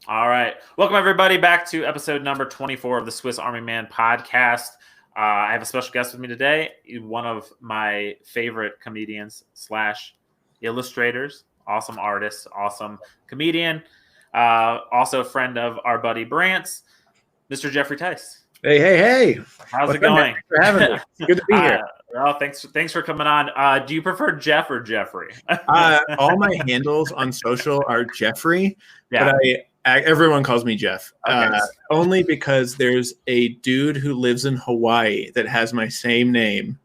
All right. Welcome, everybody, back to episode number 24 of the Swiss Army Man podcast. I have a special guest with me today, one of my favorite comedians slash illustrators, awesome artist, awesome comedian, also a friend of our buddy Brant's, Mr. Geoffrey Tice. Hey. How's it going? Thanks for having me. Good to be here. Well, thanks for coming on. Do you prefer Jeff or Jeffrey? All my handles on social are Jeffrey, Yeah. but everyone calls me Jeff. Okay. Only because there's a dude who lives in Hawaii that has my same name,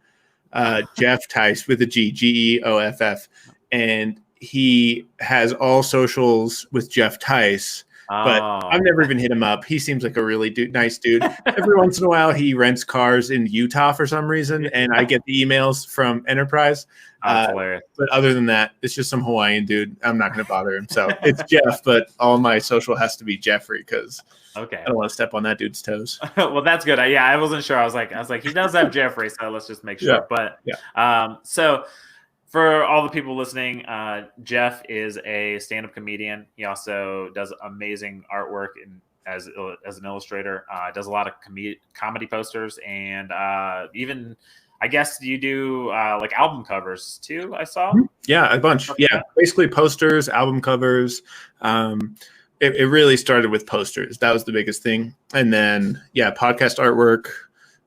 Geoff Tice with a G, Geoff, and he has all socials with Geoff Tice. But I've never even hit him up. He seems like a really nice dude. Every once in a while, he rents cars in Utah for some reason, and I get the emails from Enterprise. That's hilarious. But other than that, it's just some Hawaiian dude. I'm not going to bother him. So it's Jeff, but all my social has to be Jeffrey because I don't want to step on that dude's toes. Well, that's good. I wasn't sure. I was like, he does have Jeffrey, so let's just make sure. Yeah. But so for all the people listening, Geoff is a stand-up comedian. He also does amazing artwork as an illustrator. Does a lot of comedy posters, and even I guess you do like album covers too. I saw. Yeah, a bunch. Yeah, basically posters, album covers. It really started with posters. That was the biggest thing, and then podcast artwork.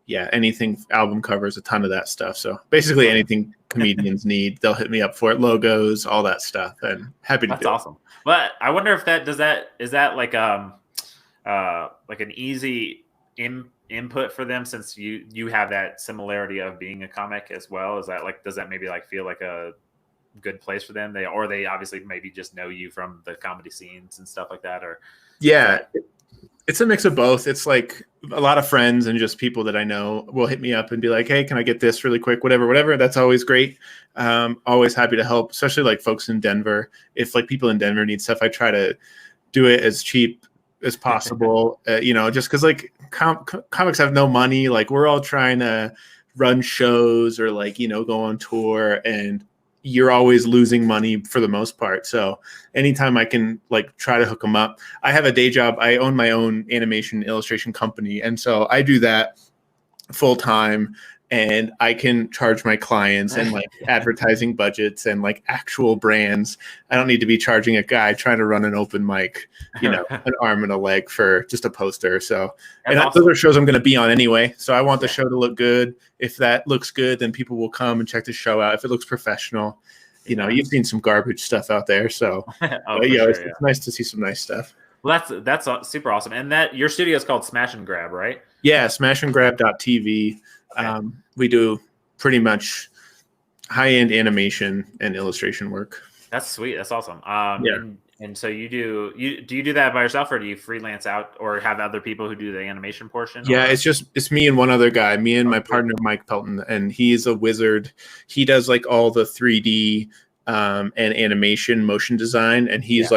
Yeah, anything, album covers, a ton of that stuff. So basically anything comedians need, they'll hit me up for it. Logos, all that stuff. And happy to do it. That's awesome. But I wonder if is that like an easy input for them, since you have that similarity of being a comic as well? Is that does that maybe feel like a good place for them? They obviously maybe just know you from the comedy scenes and stuff like that, or it's a mix of both. It's like a lot of friends and just people that I know will hit me up and be like, hey, can I get this really quick? Whatever. That's always great. Always happy to help, especially like folks in Denver. If like people in Denver need stuff, I try to do it as cheap as possible, just because like comics have no money. Like we're all trying to run shows or go on tour, and you're always losing money for the most part. So anytime I can try to hook them up. I have a day job. I own my own animation illustration company. And so I do that full time, and I can charge my clients and advertising budgets and actual brands. I don't need to be charging a guy trying to run an open mic, an arm and a leg for just a poster. So, those are shows I'm going to be on anyway. So I want the show to look good. If that looks good, then people will come and check the show out. If it looks professional, you've seen some garbage stuff out there. So it's nice to see some nice stuff. Well, that's super awesome. And that your studio is called Smash and Grab, right? Yeah, smashandgrab.tv. Okay. We do pretty much high-end animation and illustration work. That's sweet. That's awesome. And so do you do that by yourself, or do you freelance out or have other people who do the animation portion? Yeah, it's me and one other guy, me and my partner, Mike Pelton, and he's a wizard. He does all the 3D and animation motion design, and he's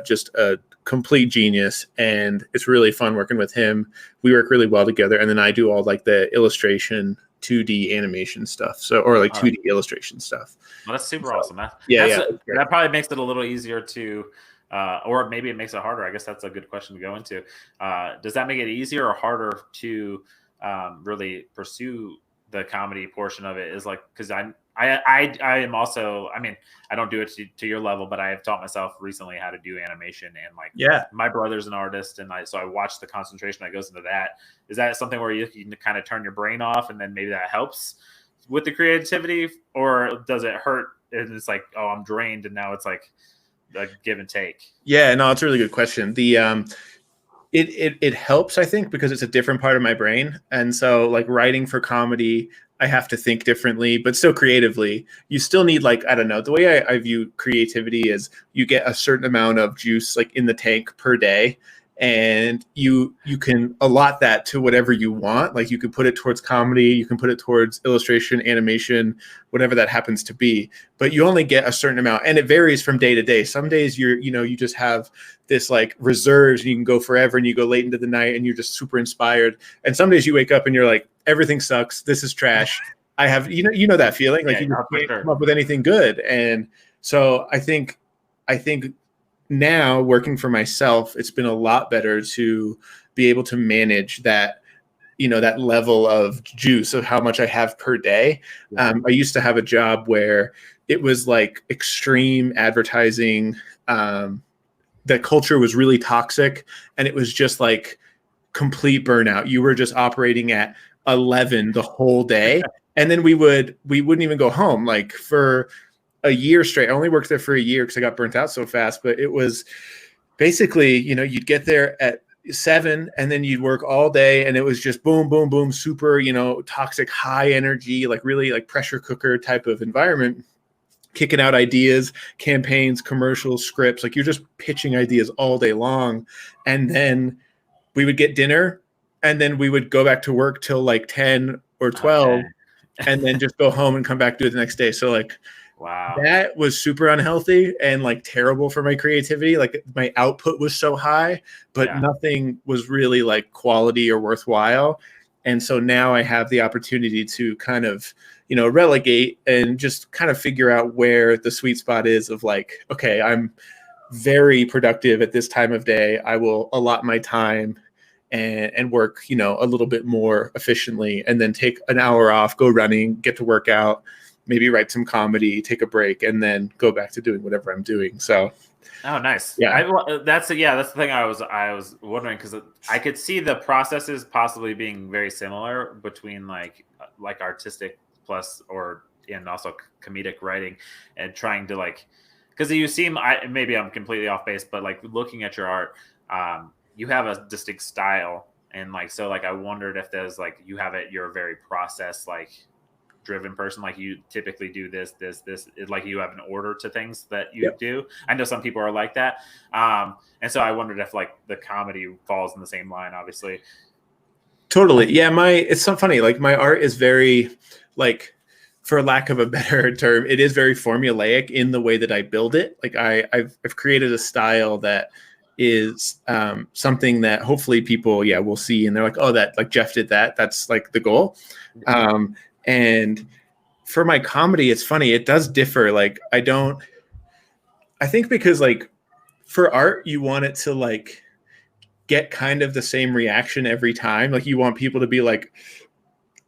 just a complete genius, and it's really fun working with him. We work really well together, and then I do all the illustration 2D animation stuff, 2D illustration stuff. Well, that's super awesome. That probably makes it a little easier to or maybe it makes it harder. I guess that's a good question to go into. Does that make it easier or harder to really pursue the comedy portion of it? Is because I am also, I don't do it to your level, but I have taught myself recently how to do animation, and my brother's an artist, and so I watch the concentration that goes into that. Is that something where you can kind of turn your brain off, and then maybe that helps with the creativity, or does it hurt and it's I'm drained, and now it's a give and take? Yeah, no, it's a really good question. The it helps, I think, because it's a different part of my brain, and so writing for comedy, I have to think differently, but still creatively. You still need I don't know, the way I view creativity is you get a certain amount of juice in the tank per day, and you can allot that to whatever you want. You can put it towards comedy, you can put it towards illustration, animation, whatever that happens to be, but you only get a certain amount, and it varies from day to day. Some days you just have this reserves, and you can go forever, and you go late into the night, and you're just super inspired. And some days you wake up and you're everything sucks, this is trash. I have that feeling, you just can't come up with anything good. And so I think now working for myself, it's been a lot better to be able to manage that, that level of juice of how much I have per day. I used to have a job where it was like extreme advertising. The culture was really toxic, and it was just like complete burnout. You were just operating at 11 the whole day. And then we wouldn't even go home like for a year straight. I only worked there for a year because I got burnt out so fast, but it was basically, you'd get there at 7 and then you'd work all day, and it was just boom, boom, boom, super, toxic, high energy, like really like pressure cooker type of environment, kicking out ideas, campaigns, commercials, scripts. Like you're just pitching ideas all day long. And then we would get dinner, and then we would go back to work till like 10 or 12. Okay. And then just go home and come back, do it the next day. So like, wow, that was super unhealthy and like terrible for my creativity. Like my output was so high, but nothing was really like quality or worthwhile. And so now I have the opportunity to kind of, relegate and just kind of figure out where the sweet spot is of like, okay, I'm very productive at this time of day. I will allot my time and work, a little bit more efficiently, and then take an hour off, go running, get to work out, maybe write some comedy, take a break, and then go back to doing whatever I'm doing. So, oh, nice. Yeah, that's the thing I was wondering, because I could see the processes possibly being very similar between like artistic plus and also comedic writing, and trying to like, because you seem, maybe I'm completely off base, but like looking at your art, you have a distinct style, and like, so like I wondered if there's like, you're a very process like driven person, like you typically do this, like you have an order to things that you do. I know some people are like that, and so I wondered if like the comedy falls in the same line, obviously. Totally. Yeah, it's so funny, like my art is very, like, for lack of a better term, it is very formulaic in the way that I build it. Like I've created a style that is something that hopefully people will see, and they're like, oh, that like Geoff did that. That's like the goal. And for my comedy, it's funny, it does differ. Like I think because like for art, you want it to like get kind of the same reaction every time. Like you want people to be like,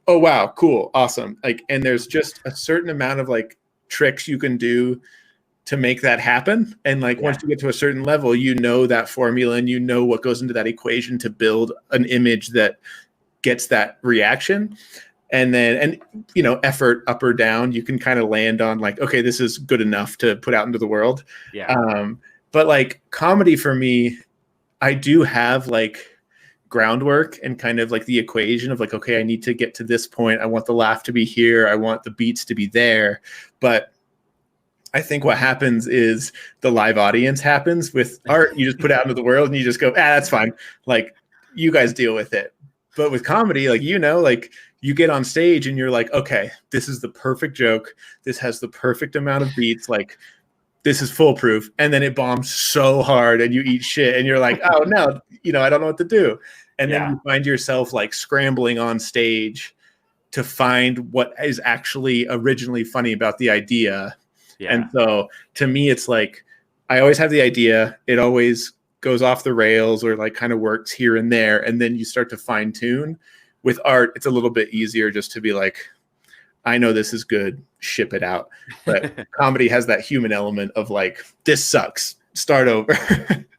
oh wow, cool, awesome. Like, and there's just a certain amount of like tricks you can do to make that happen. And like, once you get to a certain level, that formula, and what goes into that equation to build an image that gets that reaction. And then, effort up or down, you can kind of land on like, okay, this is good enough to put out into the world. But like comedy for me, I do have like groundwork and kind of like the equation of like, okay, I need to get to this point. I want the laugh to be here. I want the beats to be there. But I think what happens is the live audience happens. With art, you just put it out into the world and you just go, that's fine. Like, you guys deal with it. But with comedy, like, like you get on stage and you're like, okay, this is the perfect joke. This has the perfect amount of beats. Like, this is foolproof. And then it bombs so hard and you eat shit and you're like, oh no, I don't know what to do. And then you find yourself like scrambling on stage to find what is actually originally funny about the idea. And so to me, it's like, I always have the idea. It always goes off the rails or like kind of works here and there. And then you start to fine tune. With art, it's a little bit easier just to be like, I know this is good, ship it out. But comedy has that human element of like, this sucks, start over.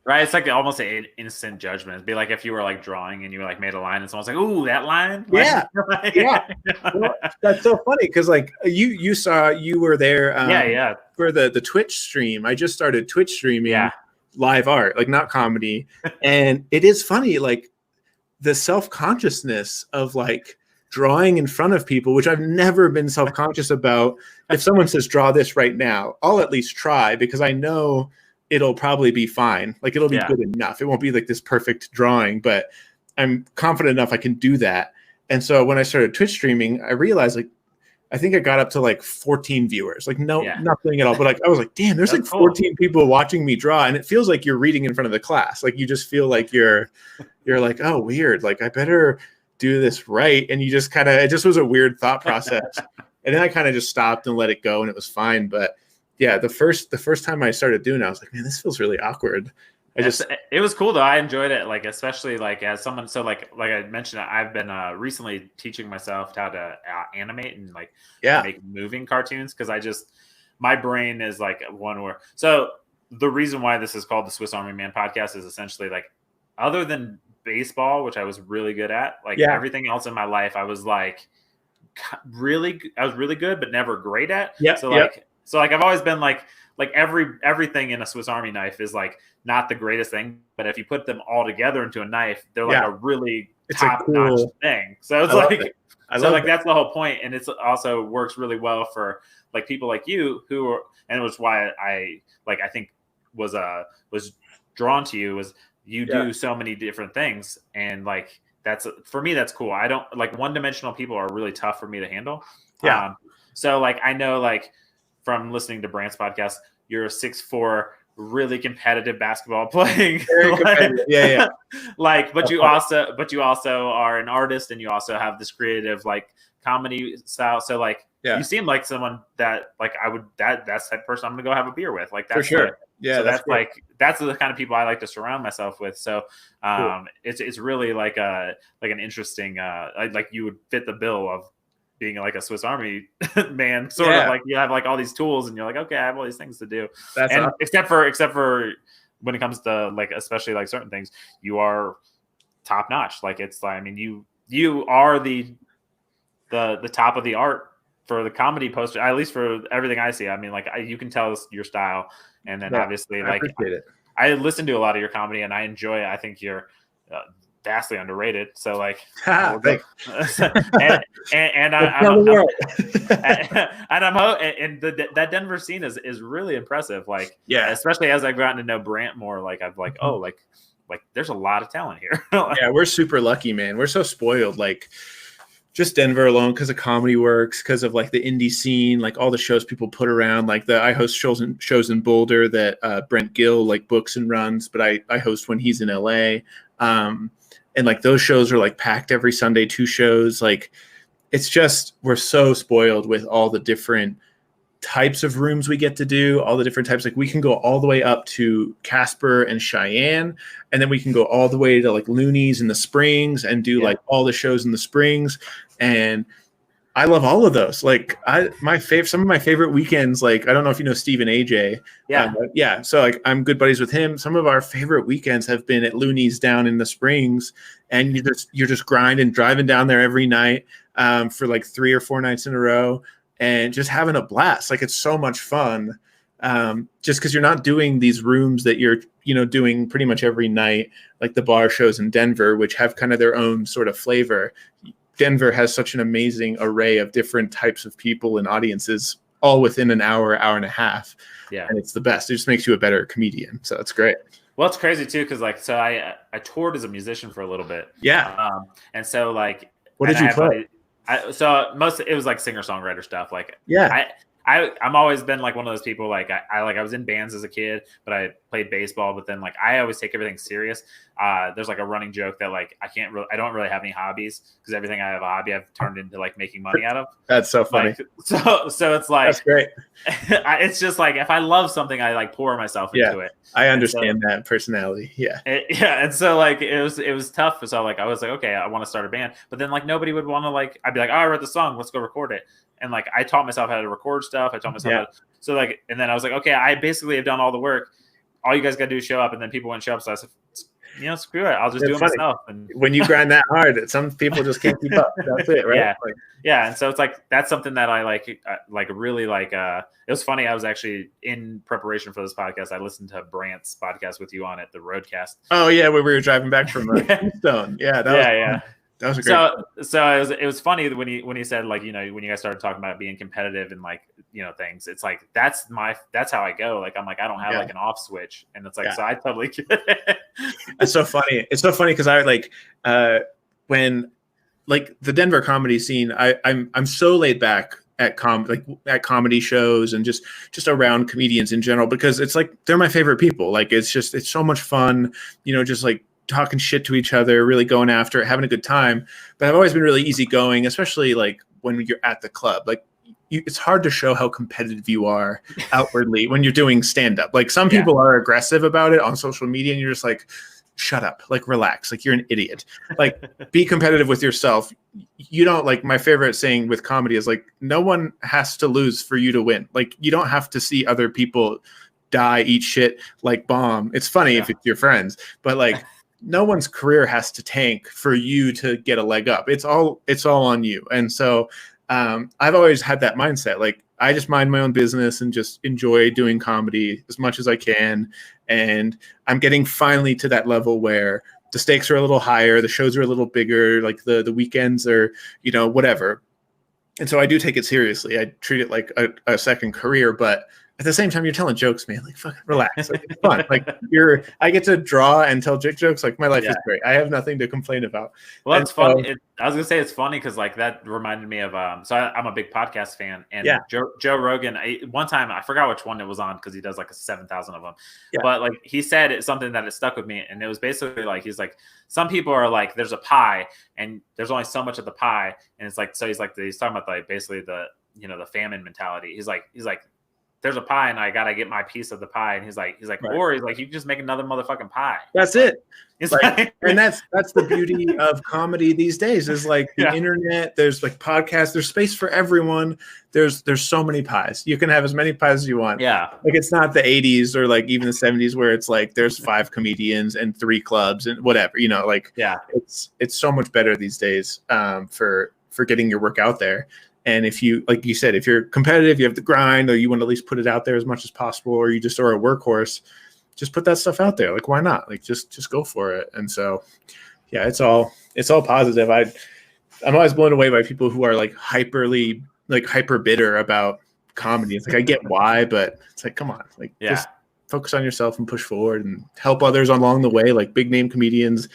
Right. It's like almost an instant judgment. It'd be like if you were like drawing and you were like made a line and someone's like, ooh, that line. Yeah. Well, that's so funny. Cause like you were there for the Twitch stream. I just started Twitch streaming live art, like not comedy. And it is funny, like the self-consciousness of like drawing in front of people, which I've never been self-conscious about. If someone says, draw this right now, I'll at least try because I know it'll probably be fine. Like it'll be good enough. It won't be like this perfect drawing, but I'm confident enough I can do that. And so when I started Twitch streaming, I realized like, I think I got up to like 14 viewers, like nothing at all. But like, I was like, damn, there's like 14 people watching me draw. And it feels like you're reading in front of the class. Like you just feel like you're like, oh, weird. Like I better do this right. And you just it just was a weird thought process. And then I kind of just stopped and let it go and it was fine. But yeah, the first time I started doing it, I was like, man, this feels really awkward. It was cool though. I enjoyed it, like especially like as someone. So like I mentioned, I've been recently teaching myself how to animate and like make moving cartoons, because my brain is like one where. So the reason why this is called the Swiss Army Man podcast is essentially like, other than baseball, which I was really good at, like everything else in my life, I was like really good, but never great at. Yeah. So like I've always been like everything in a Swiss Army knife is like not the greatest thing, but if you put them all together into a knife, they're like a really top-notch thing. So it's like, that's the whole point, and it's also works really well for like people like you who are, and it was why I think was drawn to you, was you do so many different things, and like that's, for me, that's cool. I don't like one-dimensional people are really tough for me to handle. So like I know, like from listening to Brant's podcast, you're a 6'4", really competitive basketball playing. Like, but you also are an artist, and you also have this creative like comedy style. So like you seem like someone that like that's the type of person I'm gonna go have a beer with. Like that's for sure. Like, so that's the kind of people I like to surround myself with. So it's really like an interesting like you would fit the bill of being like a Swiss Army man, sort of like you have like all these tools and you're like, okay, I have all these things to do. That's awesome. except for when it comes to like, especially like certain things, you are top notch. Like it's like, I mean, you are the top of the art for the comedy poster, at least for everything I see. I mean, like you can tell your style, and then obviously like I listen to a lot of your comedy and I enjoy it. I think you're vastly underrated. So like, and that Denver scene is really impressive. Like, especially as I've gotten to know Brant more, like I've like, oh, like there's a lot of talent here. Yeah, we're super lucky, man. We're so spoiled. Like, just Denver alone, because of Comedy Works, because of like the indie scene, like all the shows people put around. Like I host shows in Boulder that Brent Gill like books and runs, but I host when he's in LA. And like those shows are like packed every Sunday, 2 shows. Like it's just, we're so spoiled with all the different types of rooms we get to do, all the different types. Like we can go all the way up to Casper and Cheyenne, and then we can go all the way to like Looney's in the Springs and do like all the shows in the Springs. And I love all of those. Like some of my favorite weekends, like I don't know if you know Steve and AJ. So like I'm good buddies with him. Some of our favorite weekends have been at Looney's down in the Springs, and you're just grinding, driving down there every night for like 3 or 4 nights in a row, and just having a blast. Like it's so much fun. Just because you're not doing these rooms that you're doing pretty much every night, like the bar shows in Denver, which have kind of their own sort of flavor. Denver has such an amazing array of different types of people and audiences, all within an hour and a half. Yeah. And it's the best. It just makes you a better comedian. So it's great. Well, it's crazy too, because like, so I toured as a musician for a little bit. Yeah. And so like, what did you play? It was like singer-songwriter stuff. Like, I'm always been like one of those people, like I was in bands as a kid, but I played baseball, but then like I always take everything serious. There's like a running joke that like I don't really have any hobbies, because everything I have a hobby I've turned into like making money out of. That's so funny. Like, so it's like, that's great. It's just like, if I love something, I like pour myself into it. I understand that personality. Yeah. And so like it was tough. So like I was like, okay, I want to start a band, but then like nobody would want to, like, I'd be like, oh, I wrote the song, let's go record it. And like I taught myself how to record stuff. I taught myself how to, so like, and then I was like, okay, I basically have done all the work. All you guys got to do is show up. And then people wouldn't show up. So I said, screw it, I'll just do it myself. And when you grind that hard, some people just can't keep up. That's it, right? Yeah. And so it's like, that's something that I really like. It was funny. I was actually in preparation for this podcast, I listened to Brant's podcast with you on it, the Roadcast. Oh yeah, where we were driving back from Keystone. Yeah, that was fun. That was a great. So it was funny when he said, like, when you guys started talking about being competitive and like, things, it's like, that's how I go. Like, I'm like, I don't have like an off switch, and it's like, so I totally get it. It's so funny. It's so funny because I like when like the Denver comedy scene, I'm so laid back at comedy shows and just around comedians in general, because it's like they're my favorite people. Like it's so much fun, just like talking shit to each other, really going after it, having a good time. But I've always been really easygoing, especially like when you're at the club. Like it's hard to show how competitive you are outwardly when you're doing stand-up. Like some people are aggressive about it on social media and you're just like, shut up, like relax, like you're an idiot. Like be competitive with yourself. You don't, like, my favorite saying with comedy is like, no one has to lose for you to win. Like you don't have to see other people die, eat shit, like bomb. It's funny if it's your friends, but like no one's career has to tank for you to get a leg up. It's all on you. And so I've always had that mindset. Like I just mind my own business and just enjoy doing comedy as much as I can. And I'm getting finally to that level where the stakes are a little higher, the shows are a little bigger, like the weekends are, you know, whatever. And so I do take it seriously. I treat it like a second career, but at the same time, you're telling jokes, man. Like, fucking relax. Like, it's fun. Like, I get to draw and tell jokes. Like, my life is great. I have nothing to complain about. Well, it's funny. I was gonna say it's funny because like that reminded me of so I'm a big podcast fan, and Joe Rogan. One time I forgot which one it was on because he does like 7,000 of them. Yeah. But like he said something that it stuck with me, and it was basically like he's like, some people are like, there's a pie and there's only so much of the pie, and it's like, so he's talking about like basically the famine mentality. He's like. There's a pie and I gotta get my piece of the pie. And he's like, right. Or he's like, you just make another motherfucking pie. That's it. It's like, and that's the beauty of comedy these days is like the internet. There's like podcasts. There's space for everyone. There's so many pies. You can have as many pies as you want. Yeah. Like it's not the 80s or like even the 70s where it's like there's 5 comedians and 3 clubs and whatever. You know, like it's so much better these days for getting your work out there. And if you, like you said, if you're competitive, you have to grind, or you want to at least put it out there as much as possible, or you just are a workhorse, just put that stuff out there. Like, why not? Like, just go for it. And so, yeah, it's all positive. I'm always blown away by people who are like hyper bitter about comedy. It's like, I get why, but it's like, come on, like just focus on yourself and push forward and help others along the way. Like big name comedians,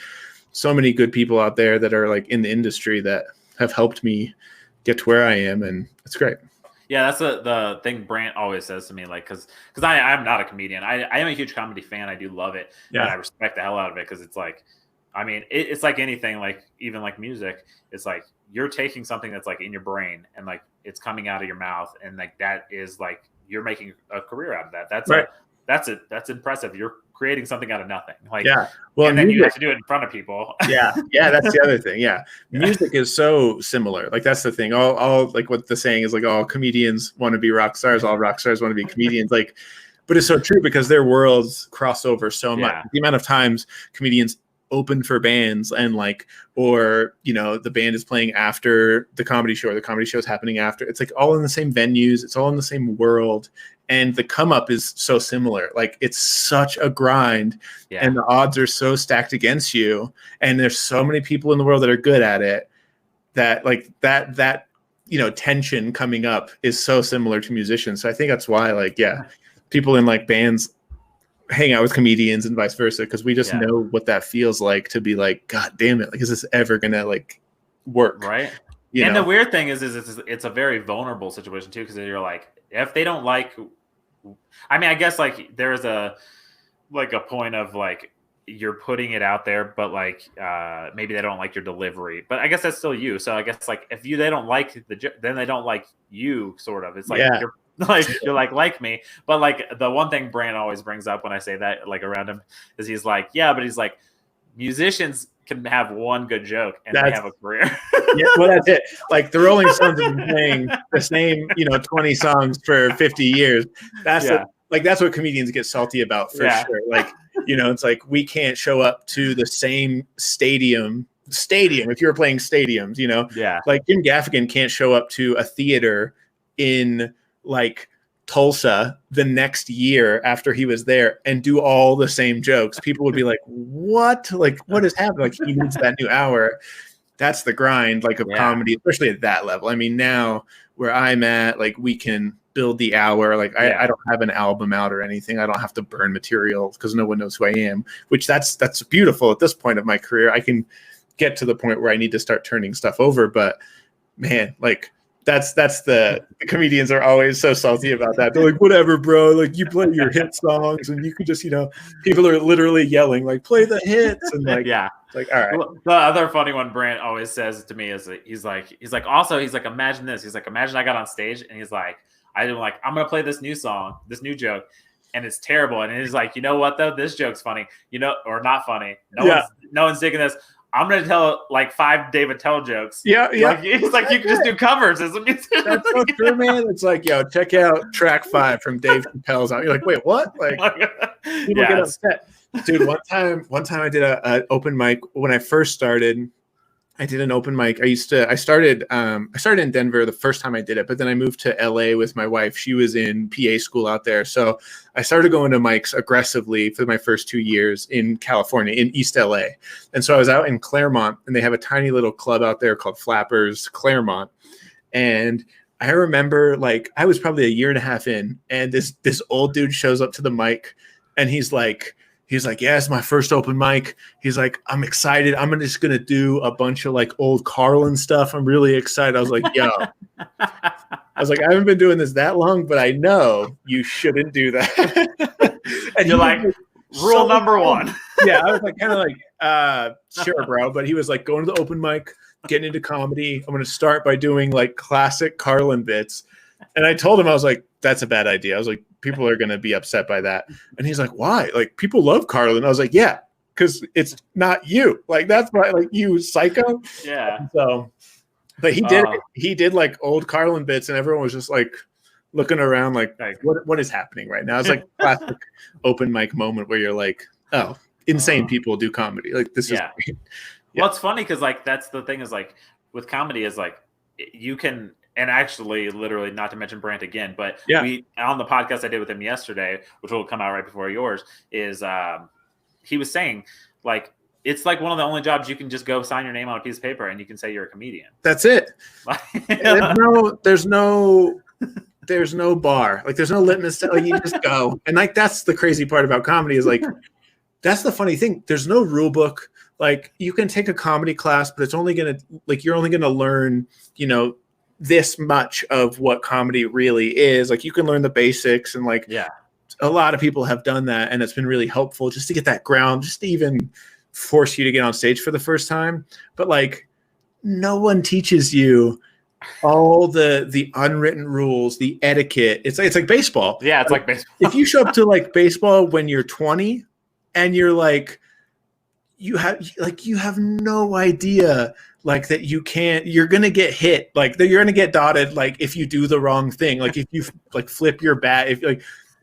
so many good people out there that are like in the industry that have helped me get to where I am, and it's great. Yeah, that's the thing Brant always says to me, like, because I'm not a comedian. I am a huge comedy fan. I do love it, and I respect the hell out of it because it's like, I mean, it's like anything, like even like music. It's like you're taking something that's like in your brain and like it's coming out of your mouth, and like that is like you're making a career out of that. That's right. That's impressive. You're creating something out of nothing. Like, well, and then you have to do it in front of people. That's the other thing. Music is so similar. Like that's the thing. All like what the saying is, like all comedians want to be rock stars, all rock stars want to be comedians. Like, but it's so true because their worlds cross over so much. The amount of times comedians open for bands and like, or you know, the band is playing after the comedy show, or the comedy show is happening after. It's like all in the same venues. It's all in the same world. And the come up is so similar. Like it's such a grind, and the odds are so stacked against you. And there's so many people in the world that are good at it that like that you know, tension coming up is so similar to musicians. So I think that's why like people in like bands hang out with comedians and vice versa, because we just know what that feels like to be like, God damn it, like is this ever gonna like work? Right. And the weird thing is it's a very vulnerable situation too, because you're like, if they don't like, I mean, I guess like there's a point of like you're putting it out there, but like maybe they don't like your delivery, but I guess that's still you. So I guess like if they don't like then they don't like you, sort of. It's like you're like me, but like the one thing Brand always brings up when I say that like around him is he's like, but he's like, musicians can have one good joke and they have a career. Well, that's it. Like the Rolling Stones have been playing the same, 20 songs for 50 years. That's that's what comedians get salty about for sure. Like, it's like we can't show up to the same stadium if you were playing stadiums, like Jim Gaffigan can't show up to a theater in like Tulsa the next year after he was there and do all the same jokes. People would be like, what? Like, what is happening? Like, he needs that new hour. That's the grind, like, of comedy, especially at that level. I mean, now where I'm at, like, we can build the hour. Like, I don't have an album out or anything. I don't have to burn material because no one knows who I am, which that's beautiful at this point of my career. I can get to the point where I need to start turning stuff over. But, man, like, That's the comedians are always so salty about that. They're like, whatever, bro. Like, you play your hit songs, and you could just, people are literally yelling like, play the hits, and like, yeah. Like, all right. The other funny one Brant always says to me is he's like, imagine this. He's like, imagine I got on stage and he's like, I'm gonna play this new song, this new joke, and it's terrible. And he's like, you know what though, this joke's funny, or not funny. No one's digging this. I'm gonna tell like 5 Dave Attell jokes. Yeah. He's like, you can just do covers. That's so true, man. It's like, yo, check out track 5 from Dave Chappelle's out. You're like, wait, what? Like, people get upset. Dude, one time I did an open mic when I first started. I did an open mic. I started in Denver the first time I did it, but then I moved to LA with my wife. She was in PA school out there. So I started going to mics aggressively for my first 2 years in California, in East LA. And so I was out in Claremont, and they have a tiny little club out there called Flappers Claremont. And I remember, like, I was probably a year and a half in, and this old dude shows up to the mic, and he's like, yeah, it's my first open mic. He's like, I'm excited. I'm just going to do a bunch of like old Carlin stuff. I'm really excited. I was like, yo, I haven't been doing this that long, but I know you shouldn't do that. And you're like, rule number 1. Yeah. I was like, kind of like, sure, bro. But he was like, going to the open mic, getting into comedy. I'm going to start by doing like classic Carlin bits. And I told him, I was like, that's a bad idea. I was like, people are going to be upset by that. And he's like, why? Like, people love Carlin. I was like, yeah, because it's not you. Like, that's why, like, you psycho. Yeah. And so, but he did like old Carlin bits, and everyone was just like looking around like what is happening right now? It's like classic open mic moment where you're like, oh, insane people do comedy. Like, this is great. Yeah. Well, it's funny because like that's the thing is like with comedy is like you can. And actually, literally, not to mention Brant again, but we on the podcast I did with him yesterday, which will come out right before yours, is he was saying like it's like one of the only jobs you can just go sign your name on a piece of paper and you can say you're a comedian. That's it. There's no bar. Like, there's no litmus test. Like, you just go. And like, that's the crazy part about comedy is like, that's the funny thing. There's no rule book. Like, you can take a comedy class, but it's only gonna you're only gonna learn, this much of what comedy really is. Like, you can learn the basics, and like, a lot of people have done that, and it's been really helpful just to get that ground, just to even force you to get on stage for the first time. But like, no one teaches you all the unwritten rules, the etiquette. It's like baseball. Yeah, it's like baseball. If you show up to like baseball when you're 20 and you're like, you have no idea like that you're going to get hit. Like, you're going to get dotted. Like, if you do the wrong thing, like if you like flip your bat, if like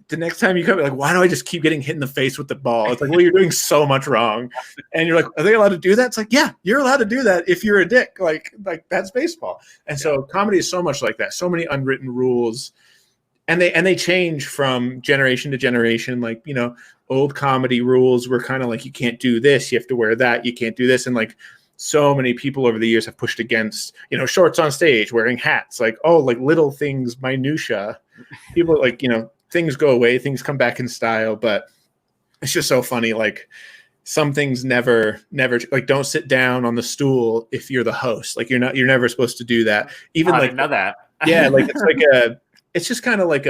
the next time you come, like, why do I just keep getting hit in the face with the ball? It's like, well, you're doing so much wrong. And you're like, are they allowed to do that? It's like, yeah, you're allowed to do that if you're a dick. Like that's baseball. And so comedy is so much like that. So many unwritten rules. And they change from generation to generation. Like, old comedy rules were kind of like, you can't do this, you have to wear that, you can't do this. And like, so many people over the years have pushed against, shorts on stage, wearing hats, like, oh, like little things, minutia. People like, things go away, things come back in style, but it's just so funny. Like, some things never, like, don't sit down on the stool if you're the host. Like, you're never supposed to do that. Even I didn't know that. Yeah, like, it's like it's just kind of like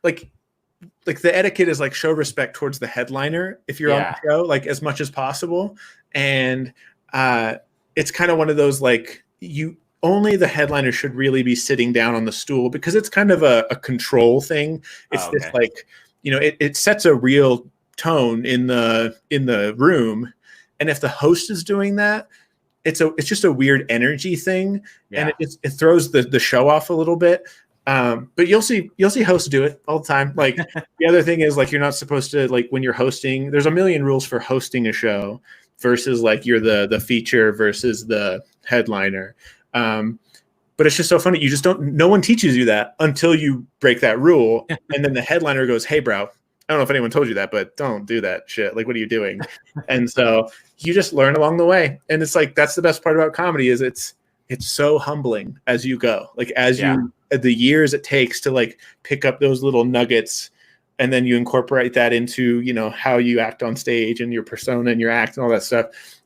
like the etiquette is like, show respect towards the headliner if you're on the show, like, as much as possible. And it's kind of one of those, like, only the headliner should really be sitting down on the stool, because it's kind of a control thing. It's this like, it sets a real tone in the room. And if the host is doing that, it's just a weird energy thing. And it throws the show off a little bit. But you'll see hosts do it all the time. Like, the other thing is, like, you're not supposed to, like, when you're hosting, there's a million rules for hosting a show versus like you're the feature versus the headliner. But it's just so funny. No one teaches you that until you break that rule. And then the headliner goes, hey, bro, I don't know if anyone told you that, but don't do that shit. Like, what are you doing? And so you just learn along the way. And it's like, that's the best part about comedy is it's so humbling as you go. Like, the years it takes to like pick up those little nuggets, and then you incorporate that into, how you act on stage and your persona and your act and all that stuff.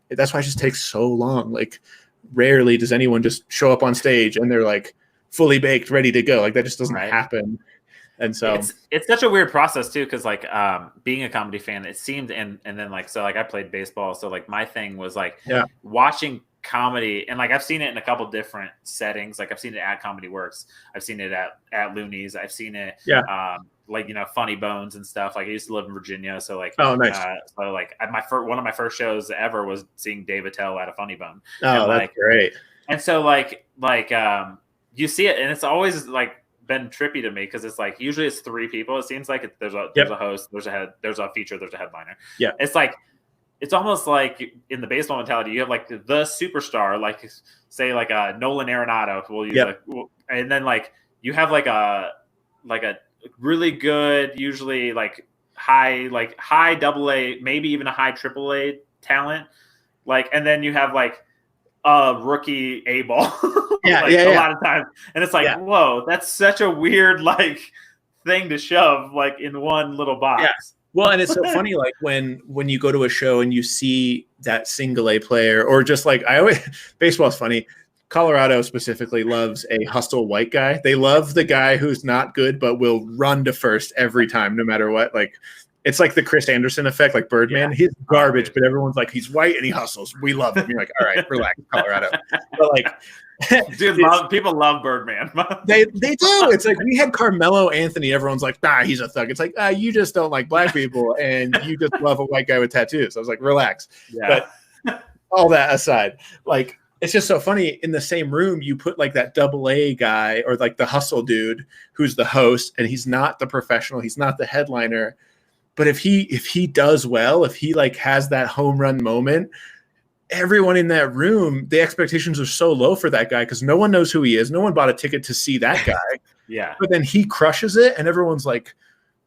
That's why it just takes so long. Like, rarely does anyone just show up on stage and they're like fully baked, ready to go. Like that just doesn't happen. And so it's such a weird process too, because like being a comedy fan, it seemed and then like so like I played baseball, so like my thing was like watching comedy, and like I've seen it in a couple different settings. Like I've seen it at Comedy Works, I've seen it at Looney's, I've seen it like Funny Bones and stuff. Like I used to live in Virginia, so like nice. So like one of my first shows ever was seeing Dave Attell at a Funny Bone. Oh, that's great. And so like you see it, and it's always like been trippy to me because it's like usually it's three people. It seems like there's a host, there's a feature, there's a headliner. Yeah, it's like it's almost like in the baseball mentality, you have like the superstar, like say like a Nolan Arenado. We'll use and then like you have like a really good, usually like high AA, maybe even a high AAA talent. Like, and then you have like a rookie A ball. A lot of times, and it's like, whoa, that's such a weird like thing to shove like in one little box. Yeah. Well, and it's so funny, like when you go to a show and you see that single A player, or just like baseball's funny. Colorado specifically loves a hustle white guy. They love the guy who's not good but will run to first every time, no matter what. Like it's like the Chris Anderson effect, like Birdman. Yeah. He's garbage, but everyone's like, he's white and he hustles. We love him. You're like, all right, relax, Colorado. But like, dude, people love Birdman. they do. It's like we had Carmelo Anthony. Everyone's like, he's a thug. It's like, you just don't like black people and you just love a white guy with tattoos. I was like, relax. Yeah. But all that aside, like, it's just so funny. In the same room, you put like that AA guy or like the hustle dude who's the host, and he's not the professional. He's not the headliner. But if he does well, if he like has that home run moment, everyone in that room, the expectations are so low for that guy because no one knows who he is. No one bought a ticket to see that guy. Yeah. But then he crushes it, and everyone's like,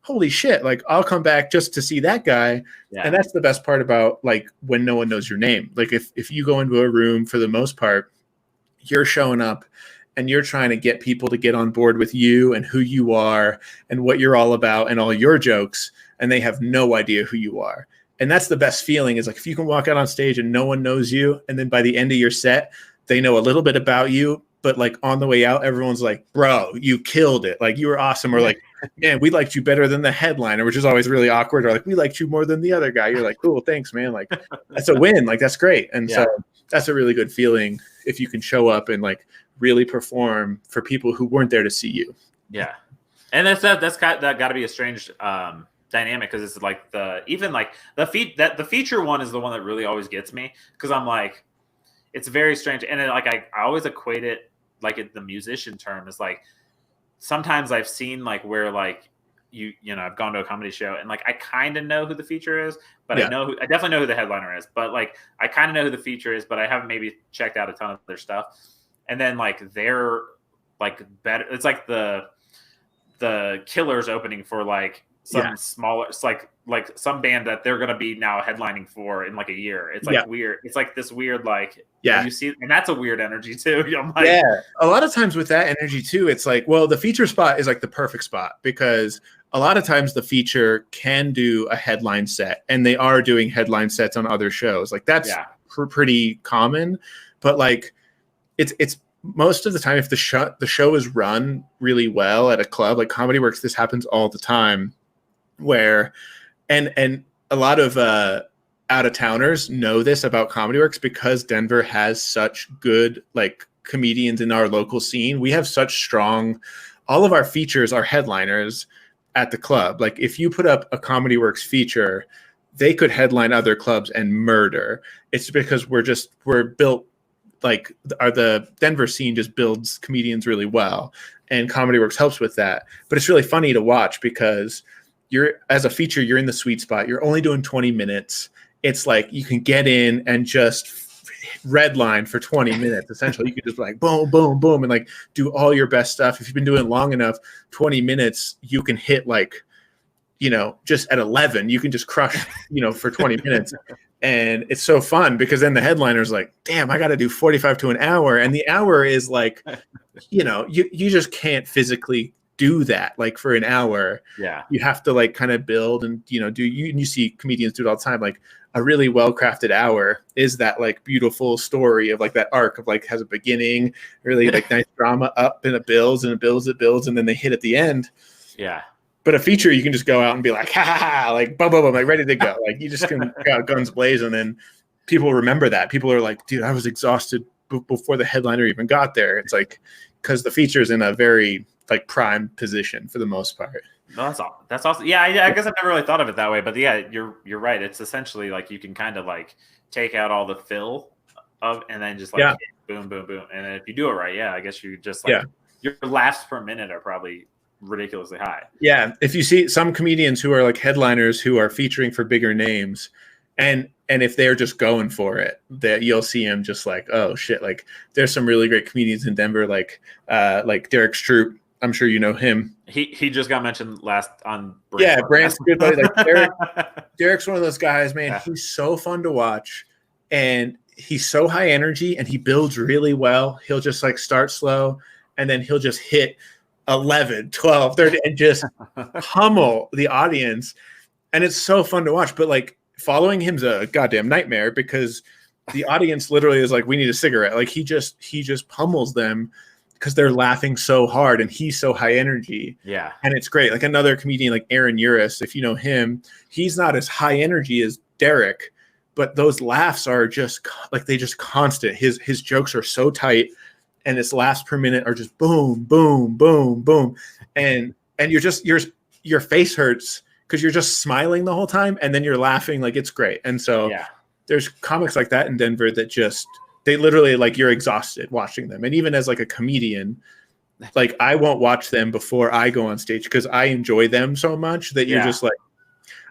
holy shit, like I'll come back just to see that guy. Yeah. And that's the best part about like when no one knows your name. Like if you go into a room, for the most part, you're showing up and you're trying to get people to get on board with you and who you are and what you're all about and all your jokes, and they have no idea who you are. And that's the best feeling, is like if you can walk out on stage and no one knows you, and then by the end of your set, they know a little bit about you, but like on the way out, everyone's like, bro, you killed it. Like you were awesome. Or like, man, we liked you better than the headliner, which is always really awkward. Or like, we liked you more than the other guy. You're like, cool, thanks, man. Like that's a win. Like that's great. And so that's a really good feeling if you can show up and like really perform for people who weren't there to see you. Yeah. And that's got to be a strange dynamic, because it's like the feature one is the one that really always gets me, because I'm like, it's very strange. And then like I always equate it like the musician term is like, sometimes I've seen like where like you know I've gone to a comedy show and like I kind of know who the feature is, but I definitely know who the headliner is, but like I kind of know who the feature is, but I haven't maybe checked out a ton of their stuff. And then like they're like better. It's like the Killers opening for like some smaller, it's like some band that they're gonna be now headlining for in like a year. It's like weird. It's like this weird like you see, and that's a weird energy too. I'm like, a lot of times with that energy too, it's like, well, the feature spot is like the perfect spot, because a lot of times the feature can do a headline set, and they are doing headline sets on other shows. Like that's pretty common, but like it's most of the time, if the show is run really well at a club like Comedy Works, this happens all the time, where and a lot of out-of-towners know this about Comedy Works, because Denver has such good like comedians in our local scene. We have such strong, all of our features are headliners at the club. Like if you put up a Comedy Works feature, they could headline other clubs and murder. It's because we're built like the Denver scene just builds comedians really well, and Comedy Works helps with that. But it's really funny to watch, because as a feature, you're in the sweet spot. You're only doing 20 minutes. It's like you can get in and just redline for 20 minutes. Essentially, you can just like boom, boom, boom, and like do all your best stuff. If you've been doing it long enough, 20 minutes, you can hit like, just at 11, you can just crush, for 20 minutes. And it's so fun, because then the headliner's like, damn, I got to do 45 to an hour. And the hour is like, you just can't physically do that. Like for an hour, you have to like kind of build and, you see comedians do it all the time. Like a really well-crafted hour is that like beautiful story of like that arc of like has a beginning, really like nice drama up and it builds and it builds, and then they hit at the end. Yeah. But a feature, you can just go out and be like, ha ha ha, like boom, boom, boom, like ready to go. Like you just can go out guns blazing, and then people remember that. People are like, dude, I was exhausted before the headliner even got there. It's like, because the feature's in a very like prime position for the most part. No, that's awesome. Yeah, I guess I've never really thought of it that way, but yeah, you're right. It's essentially like you can kind of like take out all the fill of, and then just like boom, boom, boom, and then if you do it right, I guess you just like your laughs per minute are probably ridiculously high. Yeah, if you see some comedians who are like headliners who are featuring for bigger names, and if they're just going for it, that you'll see them just like, oh shit, like there's some really great comedians in Denver, like Derek Stroop. I'm sure you know him. He just got mentioned last on Brand's good buddy. Like Derek's one of those guys, man. Yeah. He's so fun to watch, and he's so high energy, and he builds really well. He'll just like start slow, and then he'll just hit 11, 12, 30, and just pummel the audience. And it's so fun to watch. But like following him's a goddamn nightmare because the audience literally is like, we need a cigarette. Like he just pummels them because they're laughing so hard and he's so high energy. Yeah. And it's great. Like another comedian like Aaron Uris, if you know him, he's not as high energy as Derek, but those laughs are just like, they just constant. His jokes are so tight, and his laughs per minute are just boom, boom, boom, boom. And your face hurts because you're just smiling the whole time, and then you're laughing. Like it's great. And so there's comics like that in Denver that just, they literally like you're exhausted watching them. And even as like a comedian, like I won't watch them before I go on stage because I enjoy them so much that you're just like,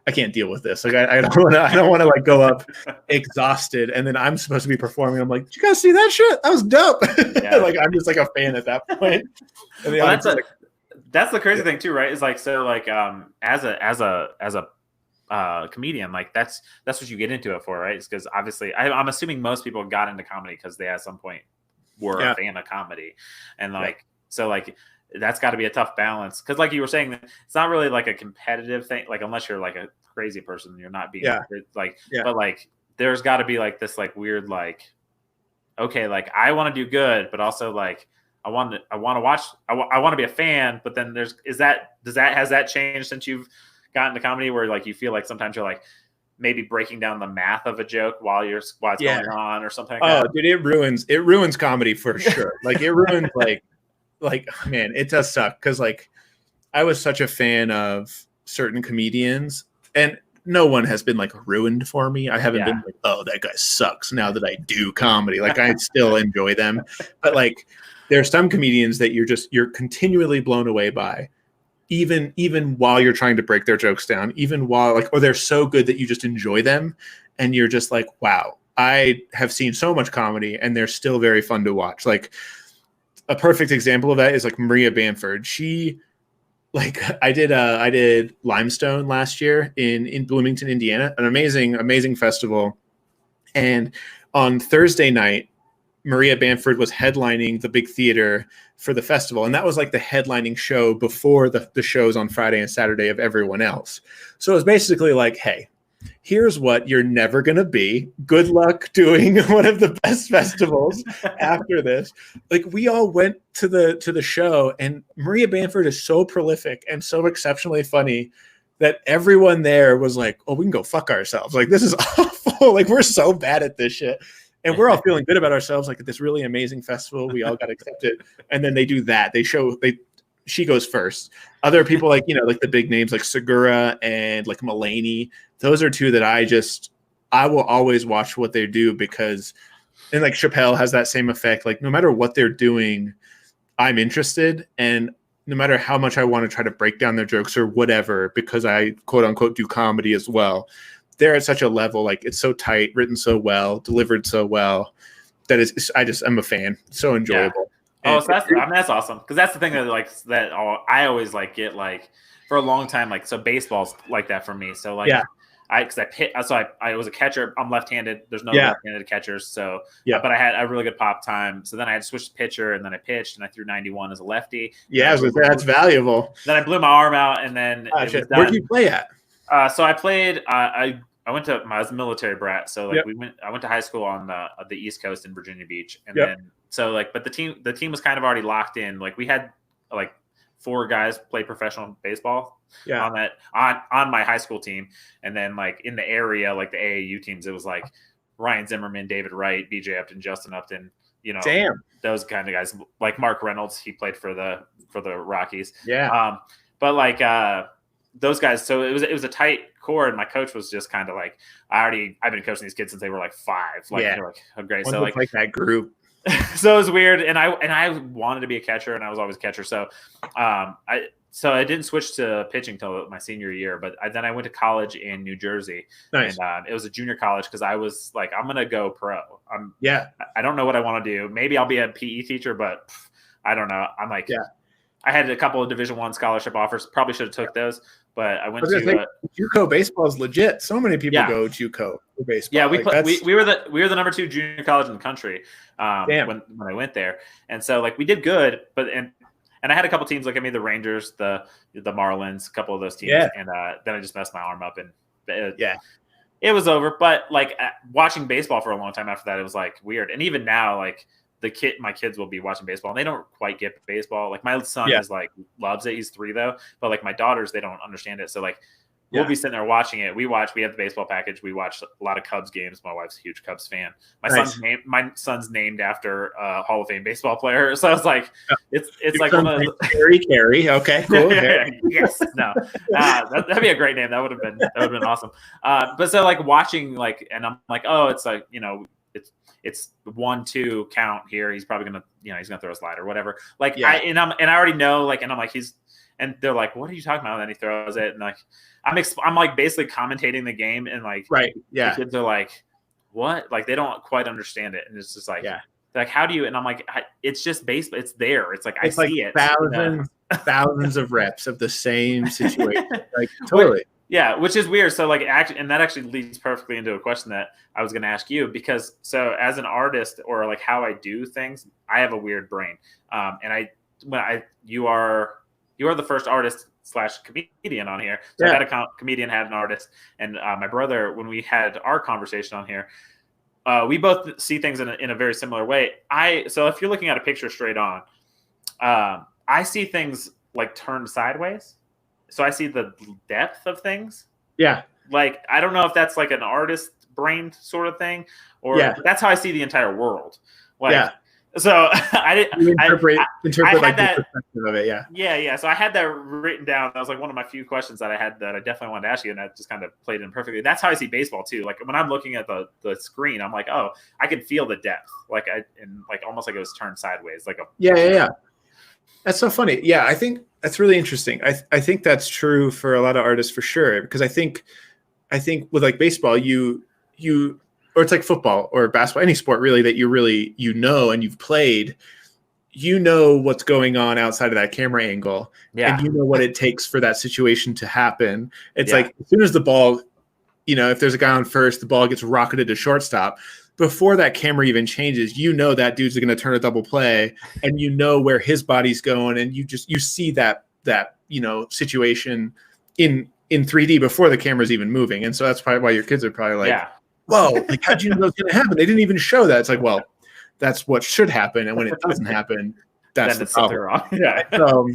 I can't deal with this. Like I don't want to like go up exhausted, and then I'm supposed to be performing. I'm like, did you guys see that shit? That was dope. Yeah. Like I'm just like a fan at that point. And well, that's the crazy thing too, right? Is like, so like as a comedian, like that's what you get into it for, right? It's because obviously I'm assuming most people got into comedy because they at some point were a fan of comedy, and like so like that's got to be a tough balance because like you were saying, it's not really like a competitive thing, like unless you're like a crazy person, you're not being but like there's got to be like this like weird like, okay, like I want to do good, but also like I want to watch, I want to be a fan, but then has that changed since you've gotten to comedy where like you feel like sometimes you're like maybe breaking down the math of a joke while it's going on or something like that? Dude, it ruins comedy for sure. Like it ruins like man, it does suck because like I was such a fan of certain comedians, and no one has been like ruined for me. I haven't been like, oh, that guy sucks now that I do comedy. Like I still enjoy them, but like there are some comedians that you're continually blown away by, even while you're trying to break their jokes down, even while like, or they're so good that you just enjoy them, and you're just like, wow, I have seen so much comedy, and they're still very fun to watch. Like a perfect example of that is like Maria Bamford. She, like, I did Limestone last year in Bloomington, Indiana, an amazing festival. And on Thursday night, Maria Bamford was headlining the big theater for the festival. And that was like the headlining show before the shows on Friday and Saturday of everyone else. So it was basically like, hey, here's what you're never going to be. Good luck doing one of the best festivals after this. Like we all went to the show, and Maria Bamford is so prolific and so exceptionally funny that everyone there was like, oh, we can go fuck ourselves. Like this is awful. Like we're so bad at this shit. And we're all feeling good about ourselves, like at this really amazing festival. We all got accepted. And then they do that. She goes first. Other people like, like the big names like Segura and like Mulaney. Those are two that I will always watch what they do because, and like Chappelle has that same effect. Like no matter what they're doing, I'm interested. And no matter how much I want to try to break down their jokes or whatever, because I quote unquote do comedy as well. They're at such a level, like it's so tight, written so well, delivered so well that I'm a fan. So enjoyable. Yeah. So that's awesome. Cause that's the thing that I always like get like for a long time, like, so baseball's like that for me. So like, I was a catcher. I'm left-handed. There's no left-handed catchers. So, but I had a really good pop time. So then I had to switch to pitcher, and then I pitched, and I threw 91 as a lefty. Yeah, that's valuable. Then I blew my arm out, and then where do you play at? So I played. I I was a military brat, so like I went to high school on the East Coast in Virginia Beach, and then so like, but the team was kind of already locked in. Like we had like 4 guys play professional baseball on my high school team, and then like in the area, like the AAU teams, it was like Ryan Zimmerman, David Wright, BJ Upton, Justin Upton, those kind of guys. Like Mark Reynolds, he played for the Rockies. Yeah. But like those guys, so it was a tight core, and my coach was just kind of like, I've been coaching these kids since they were like 5. Like they're like, oh great. So like that group. So it was weird, and I wanted to be a catcher, and I was always a catcher. So I didn't switch to pitching till my senior year, but then I went to college in New Jersey. Nice. And it was a junior college because I was like, I'm gonna go pro. I don't know what I want to do. Maybe I'll be a PE teacher, but I don't know. I'm like, I had a couple of Division I scholarship offers. Probably should have took those, but I went to JUCO baseball is legit. So many people go JUCO for baseball. Yeah, we were the number 2 junior college in the country when I went there, and so like we did good, but and I had a couple teams look at me, the Rangers, the Marlins, a couple of those teams, and then I just messed my arm up, and it was over. But like watching baseball for a long time after that, it was like weird, and even now like. My kids will be watching baseball, and they don't quite get baseball. Like my son is like loves it. He's 3 though, but like my daughters, they don't understand it. So like we'll be sitting there watching it. We have the baseball package. We watch a lot of Cubs games. My wife's a huge Cubs fan. My son's named after a Hall of Fame baseball player. So I was like, it's like one of those. Carey. Okay, cool. Yes, no, that'd be a great name. That would have been awesome. But so like watching like, and I'm like, oh, it's like it's 1-2 count here. He's probably gonna, he's gonna throw a slider or whatever. Like I already know, like, and I'm like, and they're like, what are you talking about? And then he throws it, and like, I'm like basically commentating the game, and like, the kids are like, what? Like they don't quite understand it, and it's just like, like how do you? And I'm like, it's just baseball. It's there. It's like I see it. Thousands of reps of the same situation. Like totally. Yeah, which is weird. So like, and that actually leads perfectly into a question that I was going to ask you, because so as an artist, or like how I do things, I have a weird brain. And you are the first artist / comedian on here. So I had a comedian, had an artist, and my brother, when we had our conversation on here, we both see things in a very similar way. So if you're looking at a picture straight on, I see things like turned sideways. So I see the depth of things. Yeah. Like, I don't know if that's like an artist brain sort of thing, or that's how I see the entire world. Like, so I interpret like the perspective of it. Yeah. So I had that written down. That was like one of my few questions that I had that I definitely wanted to ask you, and that just kind of played in perfectly. That's how I see baseball too. Like when I'm looking at the screen, I'm like, oh, I can feel the depth. Like almost like it was turned sideways. Like yeah. That's so funny. Yeah, I think that's really interesting. I think that's true for a lot of artists for sure, because I think with like baseball, you or it's like football or basketball, any sport really that you really and you've played, what's going on outside of that camera angle, and you know what it takes for that situation to happen. It's like as soon as the ball, if there's a guy on first, the ball gets rocketed to shortstop. Before that camera even changes, that dude's going to turn a double play, and where his body's going, and you see that situation in 3D before the camera's even moving. And so that's probably why your kids are probably like, whoa, like how'd you know that was going to happen? They didn't even show that. It's like, well, that's what should happen, and when it doesn't happen, that's the problem. So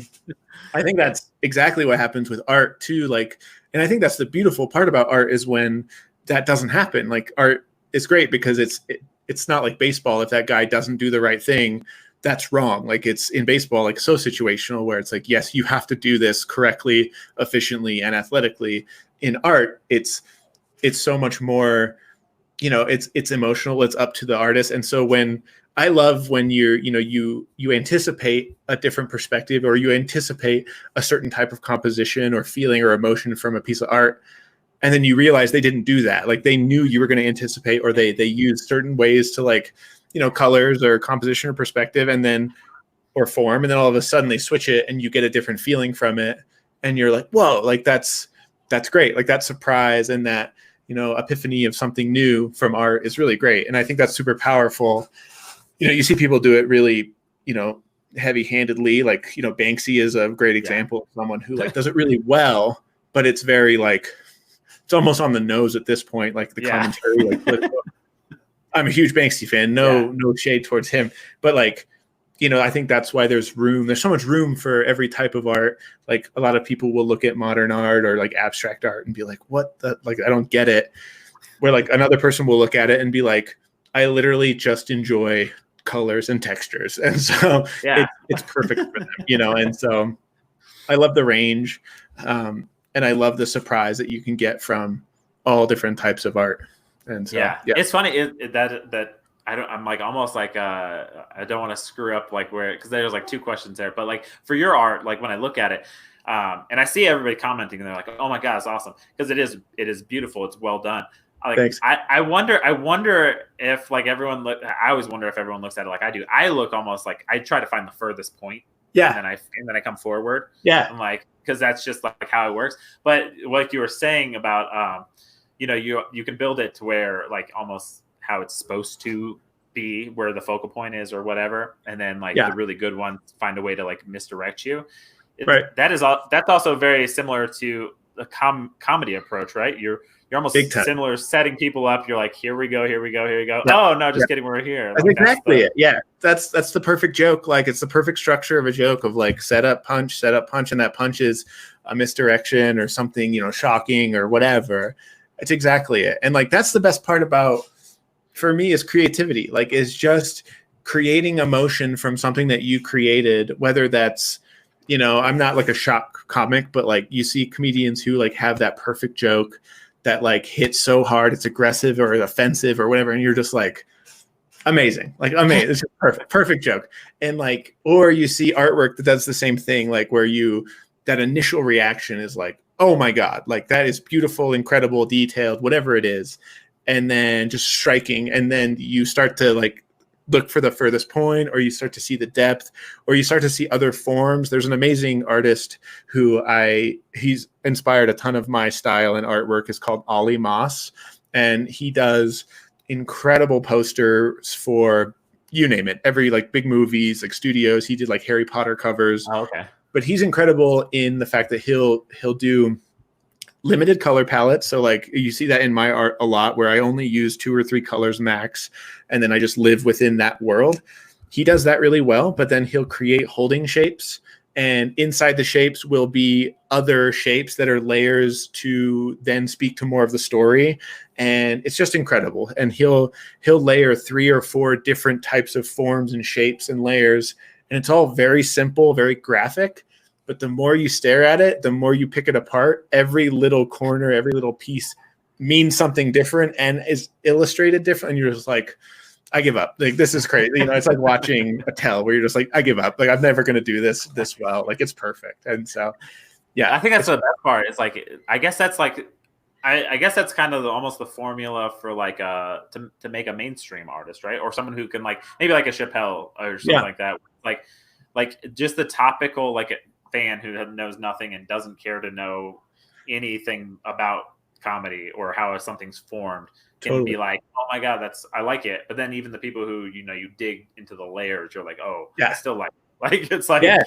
I think that's exactly what happens with art too. Like, and I think that's the beautiful part about art is when that doesn't happen. Like art is great because it's not like baseball. If that guy doesn't do the right thing, that's wrong. Like it's in baseball, like so situational where it's like, yes, you have to do this correctly, efficiently, and athletically. In art, it's so much more, it's emotional. It's up to the artist. And so I love when you anticipate a different perspective, or you anticipate a certain type of composition or feeling or emotion from a piece of art, and then you realize they didn't do that. Like they knew you were going to anticipate, or they used certain ways to like, colors or composition or perspective, and then, or form. And then all of a sudden they switch it and you get a different feeling from it. And you're like, whoa, like that's great. Like that surprise and that, epiphany of something new from art is really great. And I think that's super powerful. You see people do it really, heavy-handedly. Like, Banksy is a great example of someone who like does it really well, but it's very like it's almost on the nose at this point, like the commentary. Like, I'm a huge Banksy fan. No shade towards him, but like, I think that's why there's so much room for every type of art. Like a lot of people will look at modern art or like abstract art and be like, what the, like, I don't get it. Where like another person will look at it and be like, I literally just enjoy colors and textures. And so it's perfect for them, and so I love the range. And I love the surprise that you can get from all different types of art. And so, it's funny that I'm like almost like I don't want to screw up like where, because there's like 2 questions there, but like for your art, like when I look at it, and I see everybody commenting and they're like, oh my god, it's awesome, because it is beautiful, it's well done. Like, thanks. I wonder if like everyone I always wonder if everyone looks at it like I do. I look almost like I try to find the furthest point. Yeah. And then I come forward. Yeah. I'm like, because that's just like how it works. But like you were saying about you can build it to where like almost how it's supposed to be, where the focal point is or whatever, and then like the really good ones find a way to like misdirect you. Right. That's also very similar to the comedy approach, right? You're almost similar, setting people up. You're like, here we go. Yeah. Oh no, just kidding, we're here. That's like, exactly it. Yeah, that's the perfect joke. Like it's the perfect structure of a joke of like set up, punch, and that punch is a misdirection or something, shocking or whatever. It's exactly it. And like that's the best part about, for me, is creativity. Like is just creating emotion from something that you created, whether that's, I'm not like a shock comic, but like you see comedians who like have that perfect joke that like hits so hard it's aggressive or offensive or whatever, and you're just like, amazing, it's a perfect joke. And like, or you see artwork that does the same thing, like where that initial reaction is like, oh my god, like that is beautiful, incredible, detailed, whatever it is, and then just striking, and then you start to like look for the furthest point, or you start to see the depth, or you start to see other forms. There's an amazing artist who he's inspired a ton of my style and artwork, is called Ollie Moss. And he does incredible posters for, you name it, every like big movies, like studios. He did like Harry Potter covers. Oh, okay. But he's incredible in the fact that he'll do limited color palettes. So like you see that in my art a lot, where I only use 2 or 3 colors max, and then I just live within that world. He does that really well, but then he'll create holding shapes, and inside the shapes will be other shapes that are layers to then speak to more of the story. And it's just incredible. And he'll layer 3 or 4 different types of forms and shapes and layers, and it's all very simple, very graphic. But the more you stare at it, the more you pick it apart. Every little corner, every little piece means something different and is illustrated different. And you're just like, I give up. Like, this is crazy. It's like watching a tell where you're just like, I give up. Like, I'm never going to do this well. Like, it's perfect. And so, yeah. I think that's the best part. It's like, I guess that's like, I guess that's kind of almost the formula for like to make a mainstream artist, right? Or someone who can like, maybe like a Chappelle or something like that. Like just the topical, like fan who knows nothing and doesn't care to know anything about comedy or how something's formed can be like, oh my god, I like it. But then even the people who you dig into the layers, you're like, oh yeah, I still like it. Like it's like, yeah,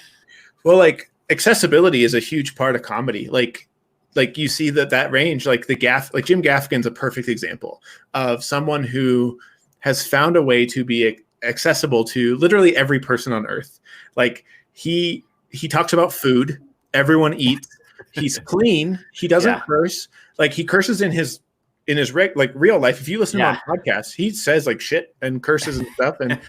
well, like accessibility is a huge part of comedy. Like you see that range, like like Jim Gaffigan's a perfect example of someone who has found a way to be accessible to literally every person on earth. Like he talks about food. Everyone eats. He's clean. He doesn't curse. Like he curses in his real life. If you listen to him on podcasts, he says like shit and curses and stuff. And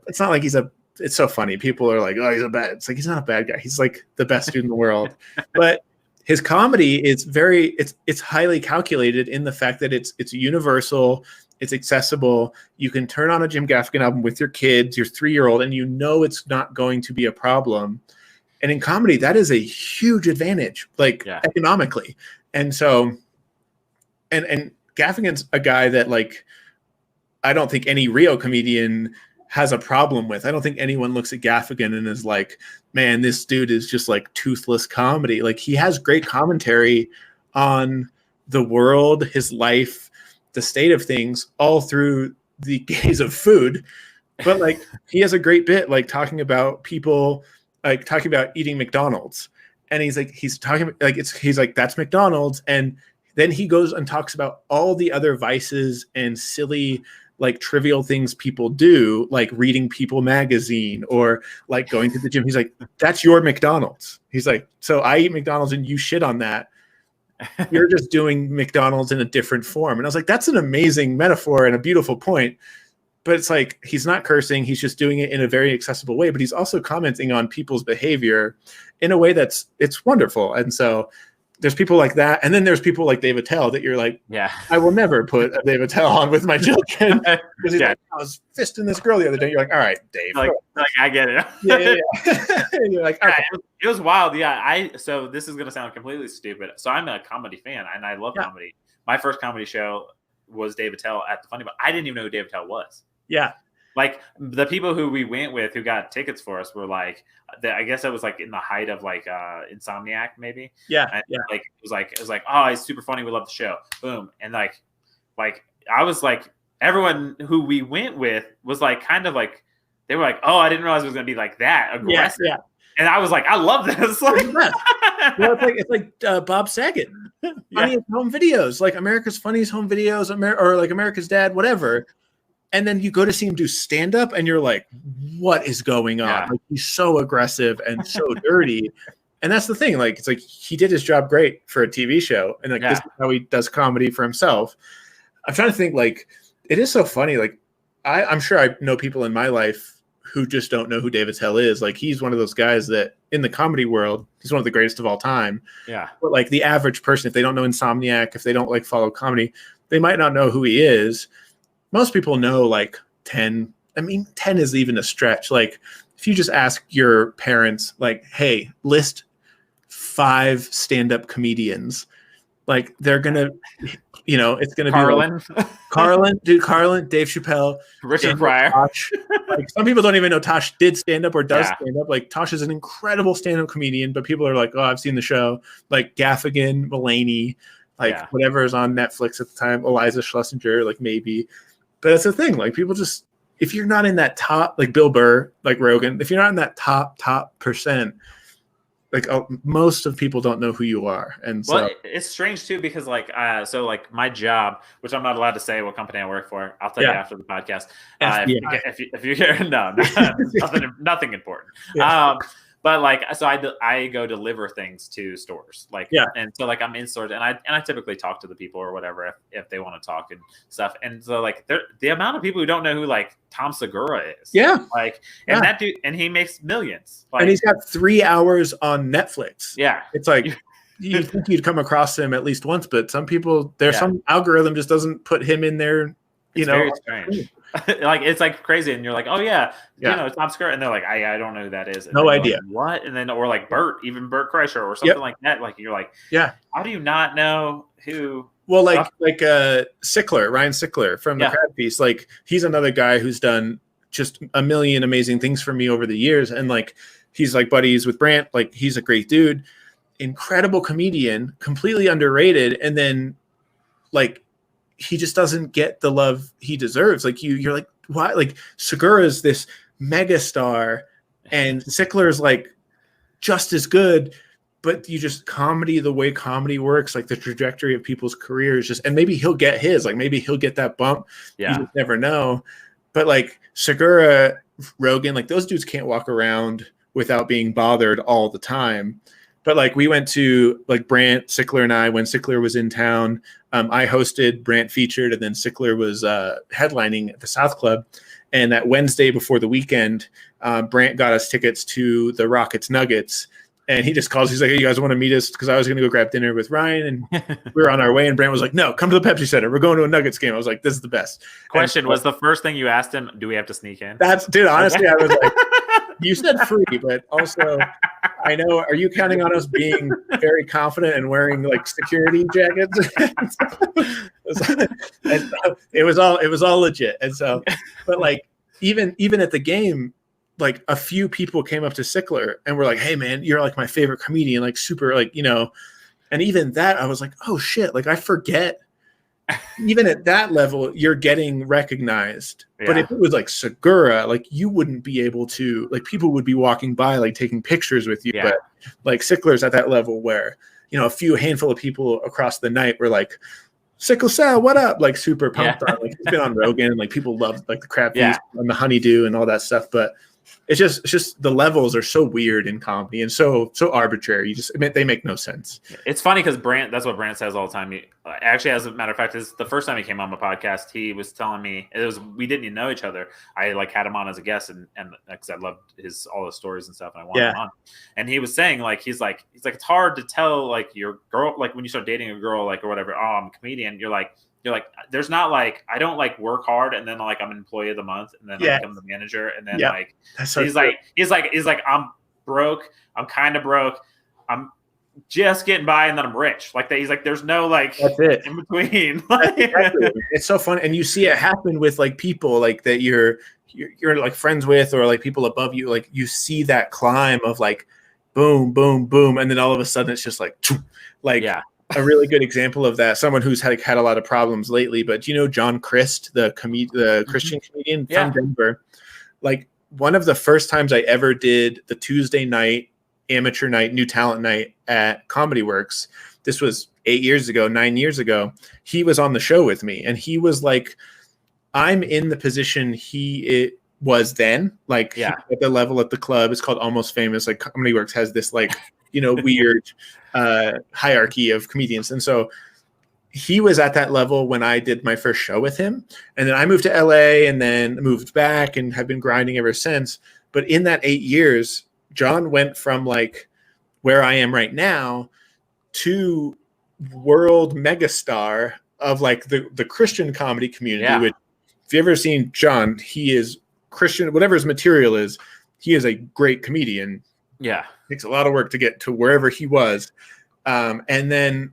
it's not like it's so funny. People are like, oh, it's like, he's not a bad guy. He's like the best dude in the world. But his comedy is it's highly calculated in the fact that it's universal. It's accessible. You can turn on a Jim Gaffigan album with your kids, your 3-year-old, and it's not going to be a problem. And in comedy, that is a huge advantage, economically. And so, and Gaffigan's a guy that like, I don't think any real comedian has a problem with. I don't think anyone looks at Gaffigan and is like, man, this dude is just like toothless comedy. Like he has great commentary on the world, his life, the state of things, all through the gaze of food. But like he has a great bit like talking about people, like talking about eating McDonald's, and he's talking like he's like, that's McDonald's, and then he goes and talks about all the other vices and silly, like trivial things people do, like reading People magazine or like going to the gym. He's like, that's your McDonald's. He's like, so I eat McDonald's and you shit on that. You're just doing McDonald's in a different form. And I was like, that's an amazing metaphor and a beautiful point. But it's like, he's not cursing. He's just doing it in a very accessible way. But he's also commenting on people's behavior in a way it's wonderful. And so there's people like that. And then there's people like Dave Attell that you're like, I will never put a Dave Attell on with my children. Because he's like, I was fisting this girl the other day. You're like, all right, Dave. Like I get it. And you're like, okay. It was wild. Yeah. So this is going to sound completely stupid. So I'm a comedy fan and I love comedy. My first comedy show was Dave Attell at the Funny Bone. I didn't even know who Dave Attell was. Yeah. Like the people who we went with who got tickets for us were like, I guess it was like in the height of like Insomniac maybe. Yeah. And like it was like, oh, he's super funny. We love the show. Boom. And like I was like, everyone who we went with was like kind of like, they were like, oh, I didn't realize it was going to be like that aggressive. Yeah. And I was like, I love this. Like, it's like Bob Saget. Funniest home videos, like America's Funniest Home Videos, or like America's Dad, whatever. And then you go to see him do stand-up and you're like, what is going on? Yeah. Like, he's so aggressive and so dirty. And that's the thing. Like, it's like he did his job great for a TV show. And like this is how he does comedy for himself. I'm trying to think, like, it is so funny. Like, I'm sure I know people in my life who just don't know who Dave Attell is. Like, he's one of those guys that in the comedy world, he's one of the greatest of all time. Yeah. But like the average person, if they don't know Insomniac, if they don't like follow comedy, they might not know who he is. Most people know like 10. I mean, 10 is even a stretch. Like, if you just ask your parents, like, hey, list 5 stand-up comedians, like, they're going to, it's going to be like Carlin, Dave Chappelle, Richard Pryor. Tosh. Like, some people don't even know Tosh did stand-up or does stand-up. Like, Tosh is an incredible stand-up comedian, but people are like, oh, I've seen the show. Like, Gaffigan, Mulaney, like whatever is on Netflix at the time, Eliza Schlesinger, like maybe. But that's the thing. Like, people just, if you're not in that top, like Bill Burr, like Rogan, if you're not in that top percent, like most of people don't know who you are. And so it's strange too, because like, so like my job, which I'm not allowed to say what company I work for. I'll tell you after the podcast. If you hear, no, nothing important. Yeah. But like, so I go deliver things to stores, like, and so like I'm in stores, and I typically talk to the people or whatever if they want to talk and stuff. And so like the amount of people who don't know who like Tom Segura is, and that dude, and he makes millions, like, and he's got 3 hours on Netflix. Yeah, it's like you think you'd come across him at least once, but some people, there's some algorithm just doesn't put him in there. It's very strange. Like, it's like crazy, and you're like, oh yeah, Tom Segura, and they're like, I don't know who that is. And no idea. Like, what? And then, or like Bert Kreischer or something like that. Like, you're like, how do you not know who? Well, like Sickler, Ryan Sickler from the Crab Piece. Like, he's another guy who's done just a million amazing things for me over the years, and like, he's like buddies with Brant. Like, he's a great dude, incredible comedian, completely underrated, and then like, he just doesn't get the love he deserves. Like, you're like, why? Like, Segura is this mega star, and Sickler is like just as good, but you just, comedy, the way comedy works, like the trajectory of people's careers, just, and maybe he'll get his, like maybe he'll get that bump. You just never know. But like Segura, Rogan, like those dudes can't walk around without being bothered all the time. But like, we went to like Brant, Sickler, and I, when Sickler was in town, I hosted, Brant featured, and then Sickler was headlining at the South Club. And that Wednesday before the weekend, Brant got us tickets to the Rockets Nuggets. And he just calls. He's like, hey, you guys want to meet us? Because I was going to go grab dinner with Ryan. And we were on our way. And Brant was like, no, come to the Pepsi Center. We're going to a Nuggets game. I was like, this is the best. Question, was the first thing you asked him, do we have to sneak in? Dude, honestly, I was like, you said free, but also, I know, are you counting on us being very confident and wearing like security jackets? It was all legit. And so, but like, even at the game, like a few people came up to Sickler and were like, hey man, you're like my favorite comedian, like super, like, and even that, I was like, oh shit, like I forget, even at that level, you're getting recognized. But if it was like Segura, like you wouldn't be able to, like people would be walking by, like taking pictures with you. But like Sickler's at that level where a few handful of people across the night were like, Sickle Cell, what up? Like super pumped on. Like he's been on Rogan, and like people love like the crab feast and the honeydew and all that stuff. But it's just the levels are so weird in comedy and so arbitrary. They make no sense. It's funny because that's what Brant says all the time. Actually, as a matter of fact, is the first time he came on my podcast, he was telling me we didn't even know each other. I like had him on as a guest, and because I loved all his stories and stuff, and I wanted him on. And he was saying he's like it's hard to tell like your girl, like when you start dating a girl, like or whatever. Oh, I'm a comedian. You're like there's not like I don't like work hard and then like I'm an employee of the month and then I become the manager and then like he's like I'm broke, I'm kind of broke, I'm just getting by and then I'm rich. Like that, he's like there's no like that's it in between. Exactly. It's so fun, and you see it happen with like people like that you're like friends with or like people above you. Like you see that climb of like boom, boom, boom, and then all of a sudden it's just like a really good example of that, someone who's had a lot of problems lately, but do you know John Christ, the Christian comedian from Denver? Like one of the first times I ever did the Tuesday night, amateur night, new talent night at Comedy Works, this was 9 years ago, he was on the show with me, and he was like, I'm in the position it was then, like at the level at the club, it's called Almost Famous. Like Comedy Works has this like, weird hierarchy of comedians. And so he was at that level when I did my first show with him. And then I moved to LA and then moved back and have been grinding ever since. But in that 8 years, John went from like where I am right now to world megastar of like the Christian comedy community, which if you've ever seen John, he is Christian, whatever his material is, he is a great comedian. Yeah. Takes a lot of work to get to wherever he was. And then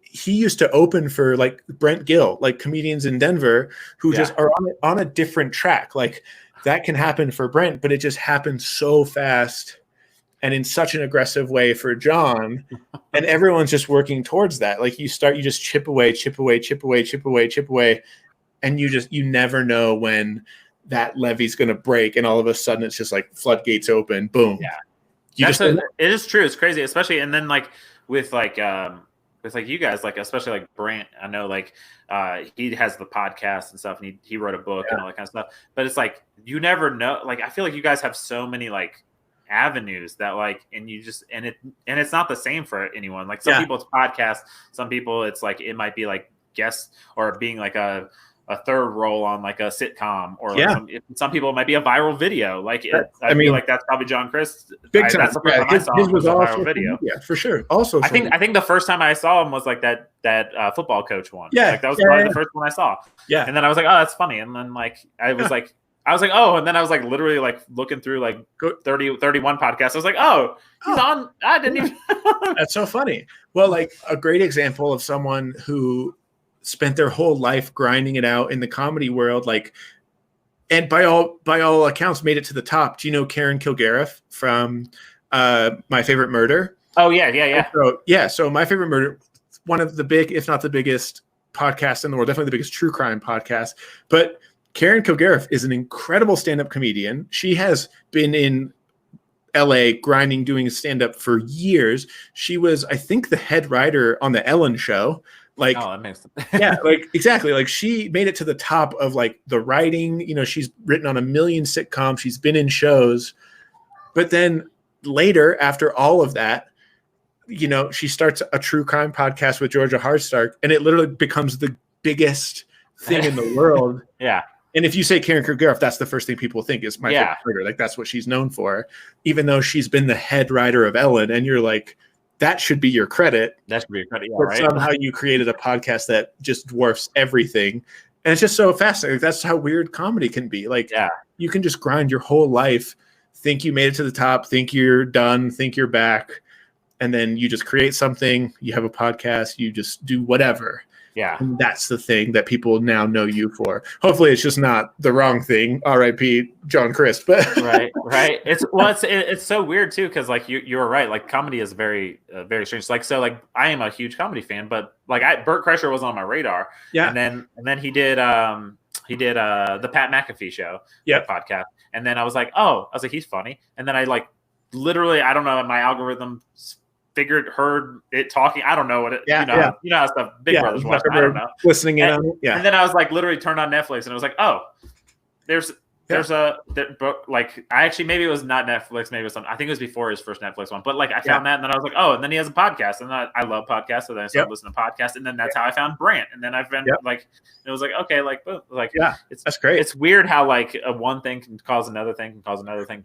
he used to open for like Brent Gill, like comedians in Denver who just are on a different track. Like that can happen for Brent, but it just happens so fast and in such an aggressive way for John. And everyone's just working towards that. Like you just chip away. And you never know when that levee's going to break, and all of a sudden it's just like floodgates open, boom. It is true. It's crazy, especially and then like with you guys, like especially like Brant. I know like he has the podcast and stuff, and he wrote a book and all that kind of stuff. But it's like you never know. Like I feel like you guys have so many like avenues that like, and it's not the same for anyone. Like some people it's podcasts, some people it's like it might be like guests or being like a third role on like a sitcom, or like some people it might be a viral video. Like I feel like that's probably John Christ. That's the first time I saw him was a viral video. Yeah, for sure. Also, I think the first time I saw him was like that football coach one. Yeah, like that was probably the first one I saw. Yeah, and then I was like, oh, that's funny. And then like I was like, oh, and then I was like literally like looking through like 31 podcasts. I was like, oh, he's on. I didn't even. That's so funny. Well, like a great example of someone who spent their whole life grinding it out in the comedy world, like, and by all accounts made it to the top. Do you know Karen Kilgariff from My Favorite Murder? Oh yeah. So My Favorite Murder, one of the big, if not the biggest podcast in the world, definitely the biggest true crime podcast. But Karen Kilgariff is an incredible stand-up comedian. She has been in LA grinding, doing stand-up for years. She was, I think, the head writer on the Ellen Show. Like, oh, that makes sense. Yeah, like exactly. Like she made it to the top of like the writing. She's written on 1 million sitcoms. She's been in shows, but then later, after all of that, she starts a true crime podcast with Georgia Hardstark, and it literally becomes the biggest thing in the world. Yeah. And if you say Karen Kilgariff, that's the first thing people think is My Favorite Murder. Like that's what she's known for, even though she's been the head writer of Ellen. And you're like, that should be your credit. That should be your credit. Yeah, but right. Somehow you created a podcast that just dwarfs everything. And it's just so fascinating. That's how weird comedy can be. Like, you can just grind your whole life, think you made it to the top, think you're done, think you're back. And then you just create something. You have a podcast. You just do whatever. Yeah. And that's the thing that people now know you for. Hopefully it's just not the wrong thing. R.I.P. John Christ. But right. It's so weird too, because like you're right. Like comedy is very very strange. Like so like I am a huge comedy fan, but like Bert Kreischer was on my radar. Yeah. And then he did the Pat McAfee show podcast. And then I was like, he's funny. And then I like literally, I don't know, my algorithm heard it talking. I don't know what it, you know how stuff Big Brother's watching. I don't know. Listening in on it. Yeah. And then I was like, literally turned on Netflix and it was like, oh, there's like, I actually, maybe it was not Netflix. Maybe it was something. I think it was before his first Netflix one, but like I found that and then I was like, oh, and then he has a podcast and I love podcasts. So then I started listening to podcasts and then that's how I found Brant. And then I've been like, it was like, okay, like, boom. Like, that's great. It's weird how like one thing can cause another thing, another thing.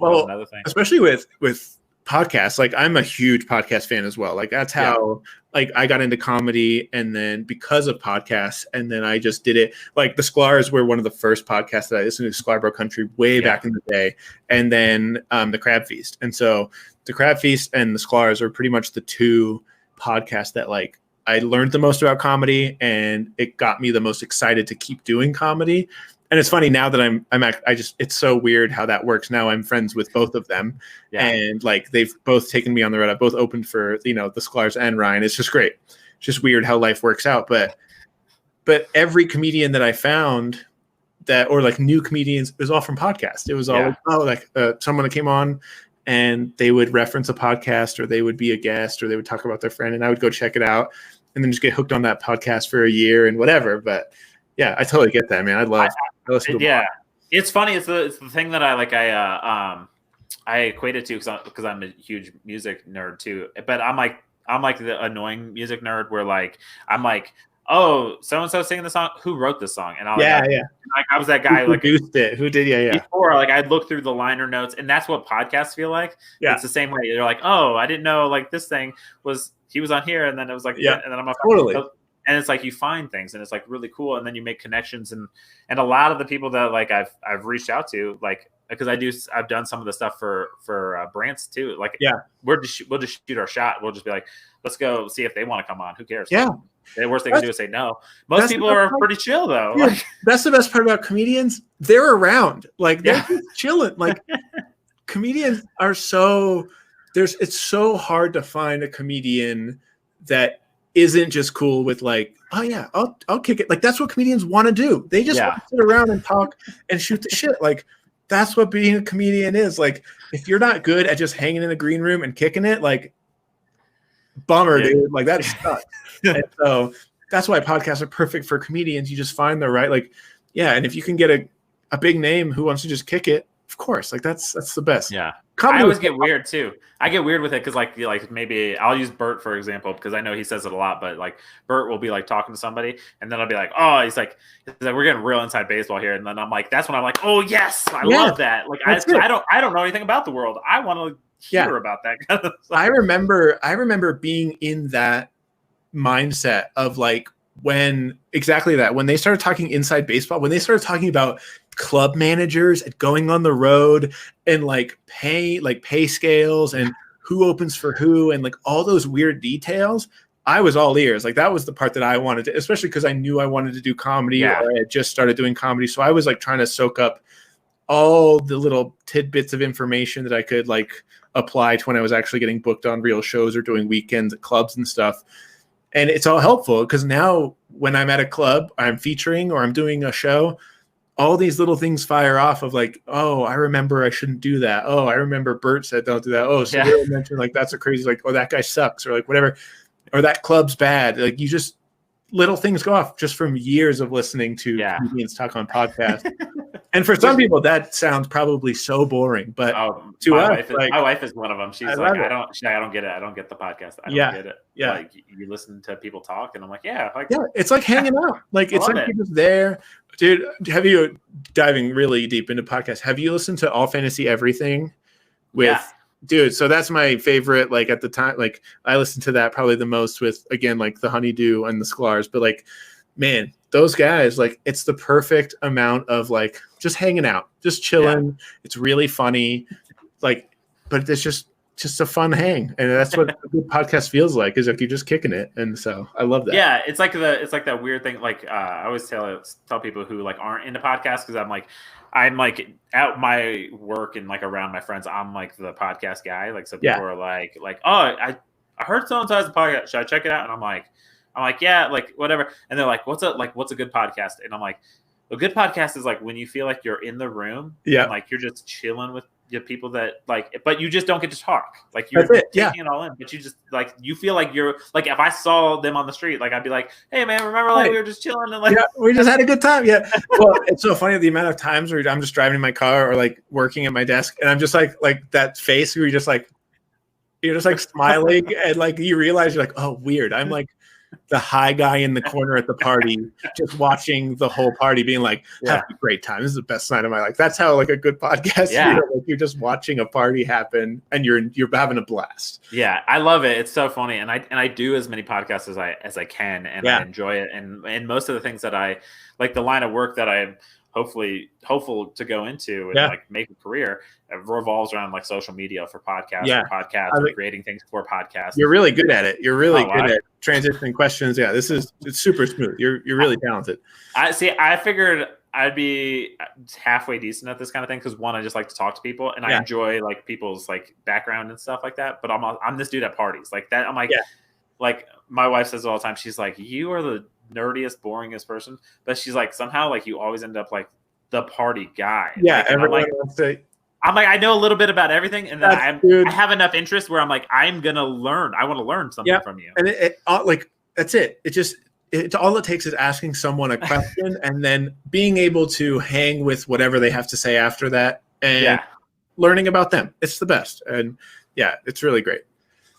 Especially with podcasts. Like I'm a huge podcast fan as well. Like that's how like I got into comedy, and then because of podcasts, and then I just did it. Like the Sklar's were one of the first podcasts that I listened to, Sklar Bro Country, way back in the day, and then the Crab Feast. And so the Crab Feast and the Sklar's are pretty much the two podcasts that like I learned the most about comedy, and it got me the most excited to keep doing comedy. And it's funny now that it's so weird how that works. Now I'm friends with both of them, and like they've both taken me on the road. I've both opened for, the Sklar's and Ryan. It's just great. It's just weird how life works out. But every comedian that I found or like new comedians, it was all from podcasts. It was all someone that came on and they would reference a podcast, or they would be a guest, or they would talk about their friend, and I would go check it out and then just get hooked on that podcast for a year and whatever. But yeah, I totally get that, man. It's funny. It's the thing that I equate it to because I'm a huge music nerd too. But I'm like the annoying music nerd where like I'm like, oh, so and so singing the song. Who wrote this song? And like I was that guy who produced it. Who did? Before, like I'd look through the liner notes, and that's what podcasts feel like. Yeah, it's the same way. They're like, oh, I didn't know like this thing he was on here, and then it was like, and then I'm like, totally. And it's like you find things, and it's like really cool, and then you make connections, and a lot of the people that like I've reached out to, like because I've done some of the stuff for Brant's too. Like we'll just shoot our shot. We'll just be like, let's go see if they want to come on. Who cares? Yeah. The worst they can do is say no. Most people are pretty chill though. Yeah, that's the best part about comedians. They're around. Like they're just chilling. Like comedians are it's so hard to find a comedian that isn't just cool with like, oh yeah, I'll kick it. Like that's what comedians want to do. They just want to sit around and talk and shoot the shit. Like that's what being a comedian is. Like if you're not good at just hanging in the green room and kicking it, like bummer, dude. Like that sucks. And so that's why podcasts are perfect for comedians. You just find the right, like, and if you can get a big name who wants to just kick it, of course, like that's the best. Yeah. I always get weird too. I get weird with it because like maybe I'll use Bert for example because I know he says it a lot. But like Bert will be like talking to somebody and then I'll be like, oh, he's like we're getting real inside baseball here, and then I'm like, that's when I'm like, oh yes, I love that. Like I don't know anything about the world. I want to hear about that kind of stuff. I remember being in that mindset of like when they started talking inside baseball, when they started talking about club managers and going on the road and like pay scales and who opens for who and like all those weird details, I was all ears. Like that was the part that I wanted to, especially because I knew I wanted to do comedy or I had just started doing comedy. So I was like trying to soak up all the little tidbits of information that I could like apply to when I was actually getting booked on real shows or doing weekends at clubs and stuff. And it's all helpful because now when I'm at a club, I'm featuring or I'm doing a show, all these little things fire off of like, oh, I remember I shouldn't do that. Oh, I remember Bert said don't do that. Oh, so they mentioned like that's a crazy, like, oh, that guy sucks or like whatever, or that club's bad. Like you just little things go off just from years of listening to comedians talk on podcasts. And for some people that sounds probably so boring, but to us, my wife is one of them. She's like, I don't get it. I don't get the podcast. I don't get it. Yeah. Like you listen to people talk and I'm like, it's like hanging out. Like it's like you're just there. Dude, have you diving really deep into podcasts? Have you listened to All Fantasy Everything dude? So that's my favorite. Like at the time, like I listened to that probably the most with again, like the Honeydew and the Sklar's, but like, man, those guys, like it's the perfect amount of like just hanging out, just chilling. Yeah. It's really funny. Like, but it's just a fun hang. And that's what a good podcast feels like, is like you're just kicking it. And so I love that. Yeah. It's like that weird thing. Like I always tell people who like aren't into podcasts, because I'm like at my work and like around my friends, I'm like the podcast guy. Like so people are like, oh, I heard so-and-so has a podcast. Should I check it out? And I'm like, yeah, like whatever. And they're like, what's a good podcast? And I'm like, a good podcast is like when you feel like you're in the room and like you're just chilling with the people that like, but you just don't get to talk. Like you're taking it all in, but you just like, you feel like you're like, if I saw them on the street, like I'd be like, hey man, remember like we were just chilling and like we just had a good time. Yeah. Well, it's so funny the amount of times where I'm just driving in my car or like working at my desk and I'm just like that face where you're just like smiling and like you realize you're like, oh weird. I'm like the high guy in the corner at the party, just watching the whole party, being like, "Have a great time. This is the best night of my life." That's how like a good podcast. Yeah, like you're just watching a party happen, and you're having a blast. Yeah, I love it. It's so funny, and I do as many podcasts as I can, and I enjoy it. And most of the things that I like, the line of work that I'm hopeful to go into and like make a career, it revolves around like social media for podcasts, or creating things for podcasts. You're really good at it. You're really good at transitioning questions. Yeah, it's super smooth. You're really talented. I figured I'd be halfway decent at this kind of thing because one, I just like to talk to people, and I enjoy like people's like background and stuff like that. But I'm this dude at parties like that. I'm like, like my wife says all the time. She's like, you are the nerdiest, boringest person, but she's like, somehow like you always end up like the party guy. Yeah, like, everyone wants to. I'm like, I know a little bit about everything, and then I have enough interest where I'm like, I'm gonna learn. I want to learn something from you. And like that's it. It's all it takes is asking someone a question and then being able to hang with whatever they have to say after that and learning about them. It's the best, and it's really great.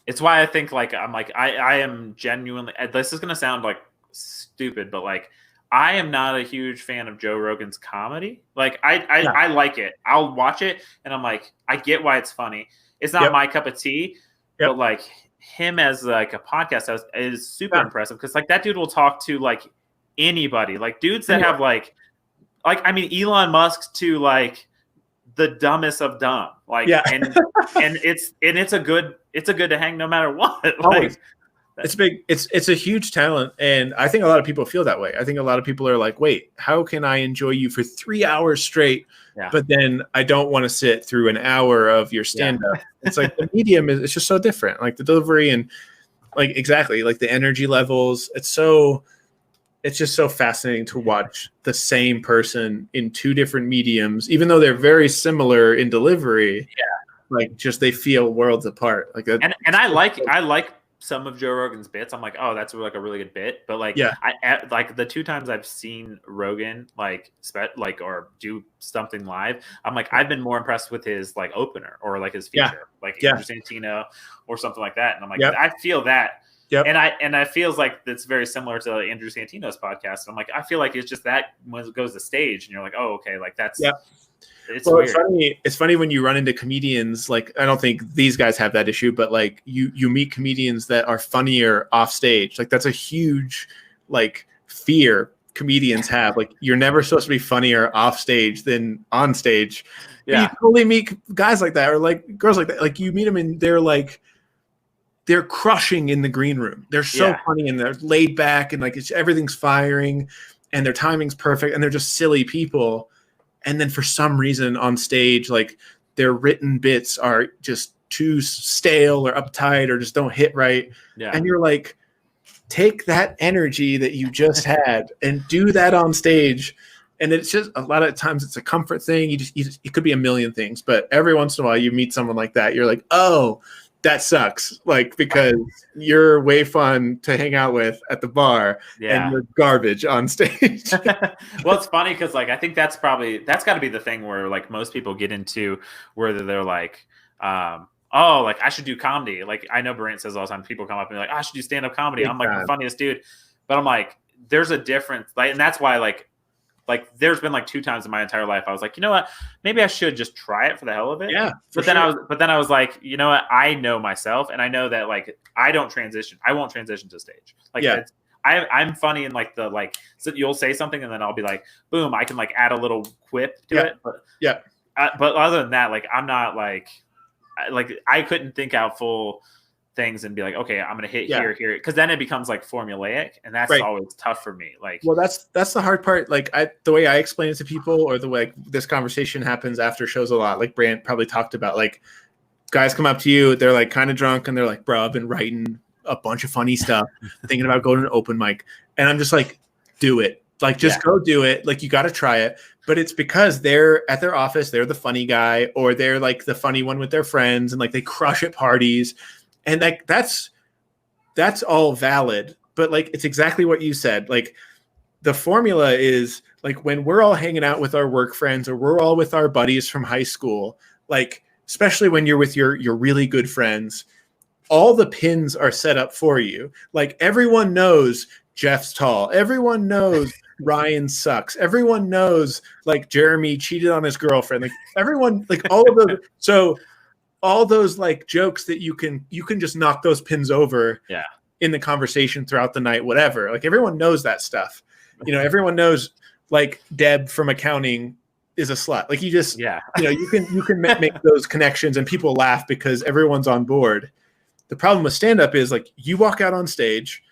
It's why I think like I'm like I am genuinely. This is gonna sound like stupid, but like I am not a huge fan of Joe Rogan's comedy. Like I like it. I'll watch it and I'm like, I get why it's funny. It's not my cup of tea, but like him as like a podcast host is super impressive because like that dude will talk to like anybody, like dudes that have like I mean Elon Musk to like the dumbest of dumb. Like and it's a good to hang no matter what. Like, it's big. It's a huge talent, and I think a lot of people feel that way. I think a lot of people are like, "Wait, how can I enjoy you for 3 hours straight, but then I don't want to sit through an hour of your stand-up?" It's like the medium it's just so different. Like the delivery and like exactly like the energy levels. It's just so fascinating to watch the same person in two different mediums, even though they're very similar in delivery. Like just they feel worlds apart. Like that, and I like some of Joe Rogan's bits. I'm like, oh, that's like a really good bit. But like, I like the 2 times I've seen Rogan like or do something live, I'm like, I've been more impressed with his like opener or like his feature, like Andrew Santino or something like that. And I'm like, I feel that. And I feels like it's very similar to Andrew Santino's podcast. I'm like, I feel like it's just that when it goes to stage and you're like, oh, okay, like that's It's funny. It's funny when you run into comedians. Like, I don't think these guys have that issue, but like you meet comedians that are funnier off stage. Like that's a huge like fear comedians have. Like you're never supposed to be funnier off stage than on stage. You totally meet guys like that or like girls like that. Like you meet them and they're crushing in the green room. They're so funny and they're laid back and like everything's firing and their timing's perfect and they're just silly people. And then for some reason on stage, like their written bits are just too stale or uptight or just don't hit right. And you're like, take that energy that you just had and do that on stage. And it's just a lot of times it's a comfort thing. It could be a million things, but every once in a while you meet someone like that. You're like, oh, that sucks. Like, because you're way fun to hang out with at the bar and you're garbage on stage. Well, it's funny because like, I think that's got to be the thing where like most people get into where they're like, oh, like I should do comedy. Like I know Brant says all the time, people come up and be like, I should do stand-up comedy. I'm like the funniest dude. But I'm like, there's a difference. Like, and that's why like there's been like 2 times in my entire life I was like, you know what, maybe I should just try it for the hell of it. But then I was like, you know what, I know myself and I know that like I won't transition to stage. Like I'm funny in like the like, so you'll say something and then I'll be like, boom, I can like add a little quip to it. But other than that, like I'm not like I couldn't think out full things and be like, okay, I'm gonna hit here, because then it becomes like formulaic, and that's always tough for me. Like, well, that's the hard part. Like, the way I explain it to people, or the way like, this conversation happens after shows a lot. Like Brant probably talked about, like guys come up to you, they're like kind of drunk, and they're like, "Bro, I've been writing a bunch of funny stuff, thinking about going to an open mic," and I'm just like, "Do it." Like, just go do it. Like, you got to try it. But it's because they're at their office, they're the funny guy, or they're like the funny one with their friends, and like they crush at parties. And like that's all valid. But like, it's exactly what you said. Like, the formula is like when we're all hanging out with our work friends, or we're all with our buddies from high school, like, especially when you're with your really good friends, all the pins are set up for you. Like, everyone knows Jeff's tall. Everyone knows Ryan sucks. Everyone knows like Jeremy cheated on his girlfriend. Like, everyone, like, all of those. So all those like jokes that you can just knock those pins over in the conversation throughout the night, whatever. Like, everyone knows that stuff. You know, everyone knows like Deb from accounting is a slut. Like, you just, you know, you can make those connections, and people laugh because everyone's on board. The problem with stand-up is like, you walk out on stage,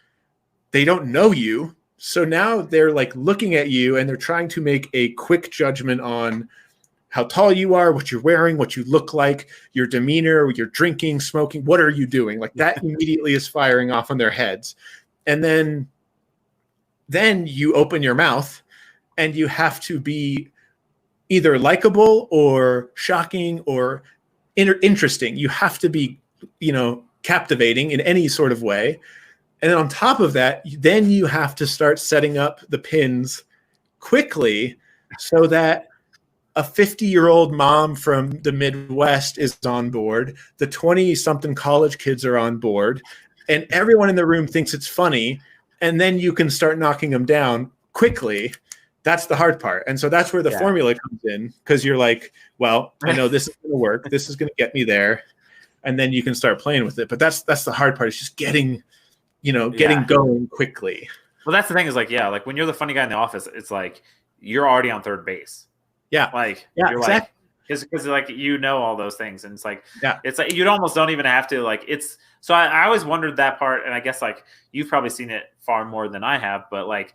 they don't know you. So now they're like looking at you, and they're trying to make a quick judgment on how tall you are, what you're wearing, what you look like, your demeanor, your drinking, smoking, what are you doing? Like, that immediately is firing off on their heads. And then you open your mouth, and you have to be either likable or shocking or interesting. You have to be, you know, captivating in any sort of way. And then on top of that, then you have to start setting up the pins quickly so that a 50-year-old mom from the Midwest is on board, the 20-something college kids are on board, and everyone in the room thinks it's funny, and then you can start knocking them down quickly. That's the hard part. And so that's where the formula comes in, because you're like, well, I know this is going to work. This is going to get me there. And then you can start playing with it. But that's the hard part. It's just getting going quickly. Well, that's the thing is like, like when you're the funny guy in the office, it's like you're already on third base. Yeah. Like, you're exactly. Like, because like, you know, all those things. And it's like, it's like, you almost don't even have to like, it's, so I always wondered that part. And I guess like, you've probably seen it far more than I have, but like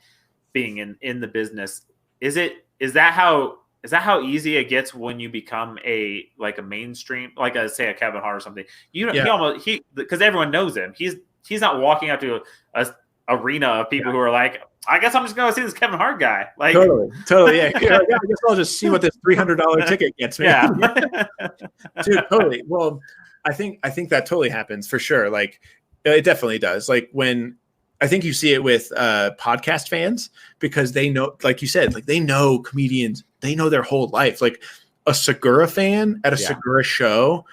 being in the business, is that how easy it gets when you become a mainstream, like say a Kevin Hart or something? Because everyone knows him. He's not walking up to a arena of people who are like, I guess I'm just going to see this Kevin Hart guy. Like, totally. Yeah. I guess I'll just see what this $300 ticket gets me. Yeah. Dude, totally. Well, I think that totally happens for sure. Like, it definitely does. Like, when I think you see it with podcast fans, because they know, like you said, like, they know comedians, they know their whole life. Like, a Segura fan at a Segura show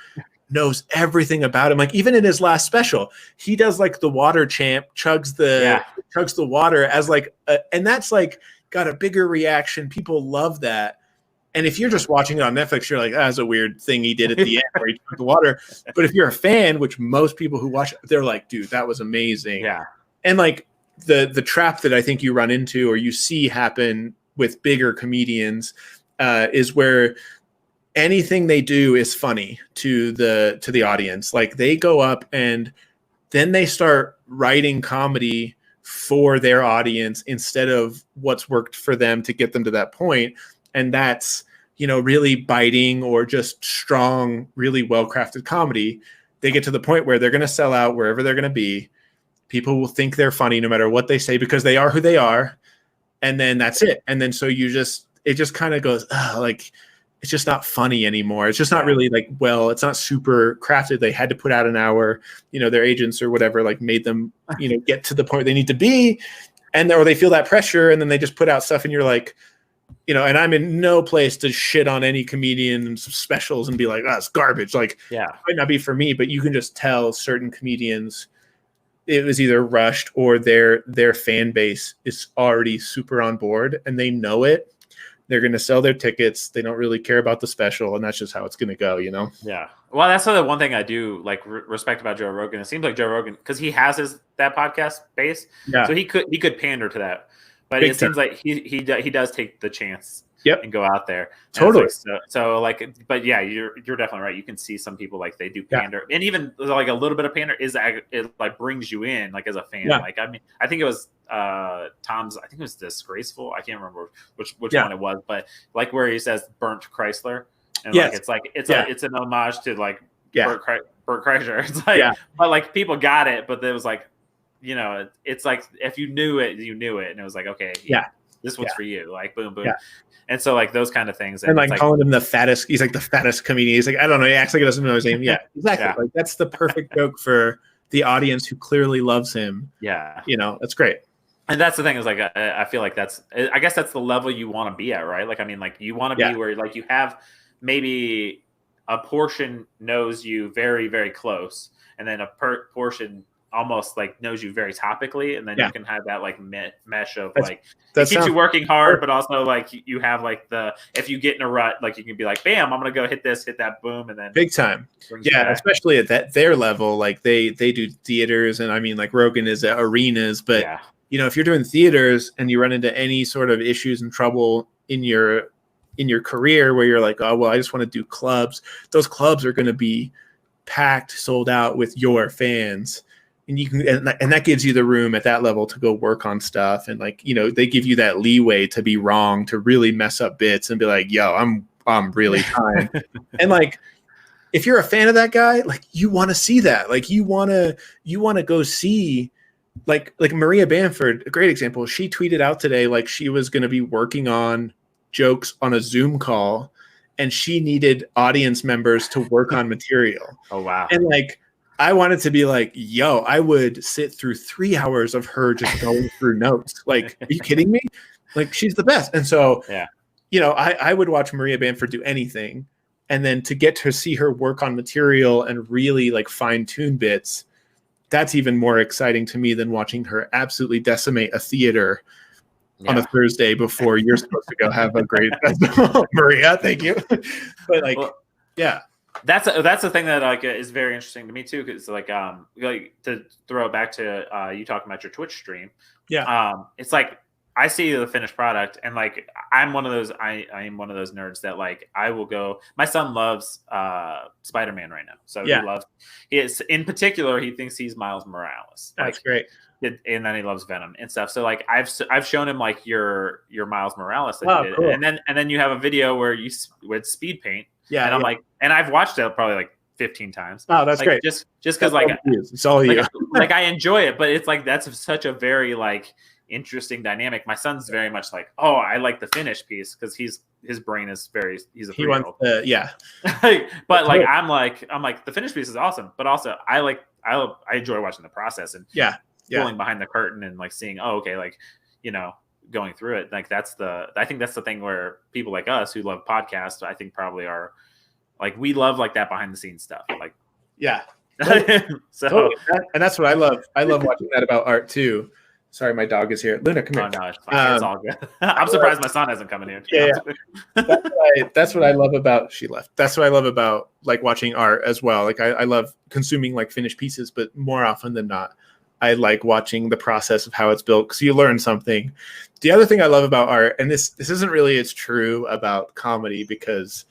knows everything about him. Like, even in his last special, he does like the water champ, chugs the water as like, and that's like got a bigger reaction. People love that. And if you're just watching it on Netflix, you're like, that's a weird thing he did at the end where he took the water. But if you're a fan, which most people who watch, they're like, dude, that was amazing. Yeah. And like the trap that I think you run into, or you see happen with bigger comedians, is where anything they do is funny to the audience. Like, they go up and then they start writing comedy for their audience instead of what's worked for them to get them to that point. And that's, you know, really biting or just strong, really well-crafted comedy. They get to the point where they're going to sell out wherever they're going to be. People will think they're funny no matter what they say, because they are who they are. And then that's it. And then so it just kind of goes, like, it's just not funny anymore. It's just not really like, well, it's not super crafted. They had to put out an hour, you know, their agents or whatever, like, made them, you know, get to the point they need to be. And or they feel that pressure, and then they just put out stuff, and you're like, you know, and I'm in no place to shit on any comedian's specials and be like, it's garbage. Like, it might not be for me, but you can just tell certain comedians it was either rushed or their fan base is already super on board and they know it. They're going to sell their tickets. They don't really care about the special, and that's just how it's going to go, you know? Yeah. Well, that's the one thing I do like respect about Joe Rogan. It seems like Joe Rogan, because he has that podcast base, so he could pander to that. But it seems like he does take the chance and go out there. Totally. But yeah, you're definitely right. You can see some people like they do pander, and even like a little bit of pander it like brings you in like as a fan. Yeah. Like, I mean, I think it was Tom's. I think it was Disgraceful. I can't remember which one it was, but like where he says "burnt Chrysler," and it's an homage to like Burt Kreischer. It's like, but like people got it, but it was like, you know, it's like if you knew it, you knew it, and it was like, okay, this one's for you. Like boom, boom. Yeah. And so like those kind of things. And like calling him the fattest. He's like the fattest comedian. He's like, I don't know. He acts like he doesn't know his name. Yeah, exactly. Like that's the perfect joke for the audience who clearly loves him. Yeah. That's great. And that's the thing is like, I feel like I guess that's the level you want to be at, right? Like, I mean, like you want to be where like you have maybe a portion knows you very, very close. And then a portion almost like knows you very topically. And then you can have that like mesh of like, it keeps you working hard, but also like you have like if you get in a rut, like you can be like, bam, I'm going to go hit that, boom. And then big time. Yeah. Especially at their level, like they do theaters, and I mean like Rogan is at arenas, but if you're doing theaters and you run into any sort of issues and trouble in your career where you're like, oh, well, I just want to do clubs. Those clubs are going to be packed, sold out with your fans. And you can, and that gives you the room at that level to go work on stuff. And like, they give you that leeway to be wrong, to really mess up bits and be like, yo, I'm really trying. And like, if you're a fan of that guy, like you want to see that, like you want to go see, like Maria Bamford, a great example. She tweeted out today, like she was going to be working on jokes on a Zoom call and she needed audience members to work on material. Oh, wow. And like, I wanted to be like, yo, I would sit through 3 hours of her just going through notes. Like, are you kidding me? Like, she's the best. And so, I would watch Maria Bamford do anything. And then to get to see her work on material and really like fine tune bits, that's even more exciting to me than watching her absolutely decimate a theater on a Thursday before you're supposed to go have a great Maria. Thank you. But like, that's the thing that like is very interesting to me too, because like to throw it back to you talking about your Twitch stream. It's like I see the finished product, and like I'm one of those I am one of those nerds that like I will go. My son loves Spider-Man right now, so he is in particular. He thinks he's Miles Morales. That's great. And then he loves Venom and stuff. So like I've shown him like your Miles Morales that you did, cool. and then you have a video where you with speed paint. Yeah, and I'm like, and I've watched it probably like 15 times. Oh, that's like, great. Just because like it's all you. Like I enjoy it, but it's like that's such a very like interesting dynamic. My son's very much like, oh, I like the finished piece because his brain is he's a 3-year-old. But like I'm like the finished piece is awesome, but also I enjoy watching the process and pulling behind the curtain and like seeing, oh, okay, like going through it. Like I think that's the thing where people like us who love podcasts, I think probably are like, we love like that behind the scenes stuff. Like, so and that's what I love. I love watching that about art too. Sorry, my dog is here. Luna, come here. No, it's fine. It's all good. I'm surprised my son hasn't come in here. That's what I love about. She left. That's what I love about like watching art as well. Like I love consuming like finished pieces, but more often than not, I like watching the process of how it's built because you learn something. The other thing I love about art, and this isn't really as true about comedy, because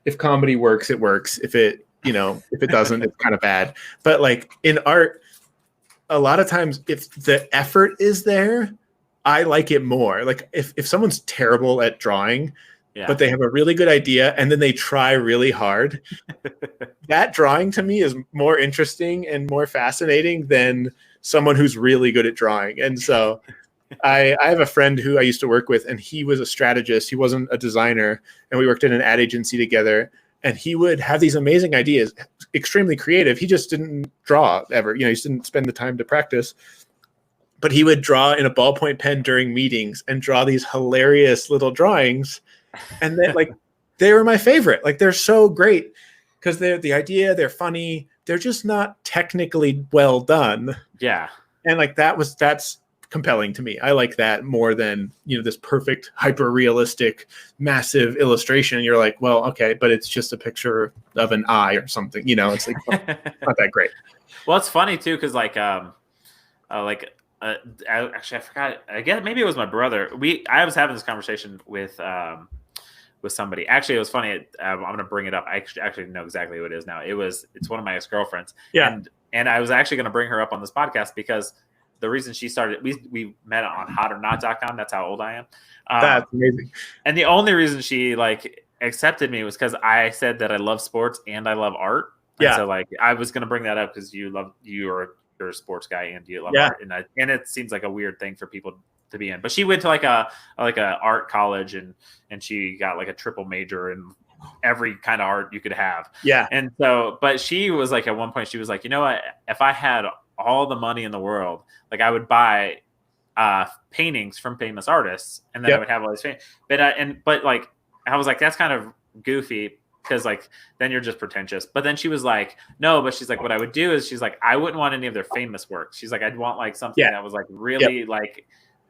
if comedy works, it works. If it doesn't, it's kind of bad. But like in art, a lot of times if the effort is there, I like it more. Like if someone's terrible at drawing, but they have a really good idea and then they try really hard, that drawing to me is more interesting and more fascinating than someone who's really good at drawing. And so I have a friend who I used to work with, and he was a strategist. He wasn't a designer, and we worked in an ad agency together. And he would have these amazing ideas, extremely creative. He just didn't draw ever. He just didn't spend the time to practice. But he would draw in a ballpoint pen during meetings and draw these hilarious little drawings. And then, like, they were my favorite. Like, they're so great because they're the idea. They're funny. They're just not technically well done. Yeah. And like that's compelling to me. I like that more than, this perfect, hyper realistic, massive illustration. You're like, well, okay, but it's just a picture of an eye or something, it's like not that great. Well, it's funny too. Cause actually I forgot, I guess maybe it was my brother. I was having this conversation with somebody. Actually, it was funny. I'm going to bring it up. I actually know exactly who it is now. It's one of my ex-girlfriends. Yeah. And I was actually going to bring her up on this podcast because the reason she started, we met on hotornot.com. That's how old I am. That's amazing. And the only reason she like accepted me was because I said that I love sports and I love art. Yeah. And so like I was going to bring that up because you're a sports guy and you love art, and it seems like a weird thing for people to be in. But she went to like a art college and she got like a triple major in every kind of art you could have. Yeah. And so, but she was like, at one point she was like, you know what, if I had all the money in the world, like I would buy paintings from famous artists, and then I would have all these paintings. But like I was like, that's kind of goofy, because like then you're just pretentious. But then she was like, no, but she's like, what I would do is, she's like, I wouldn't want any of their famous work. She's like, I'd want like something that was like really like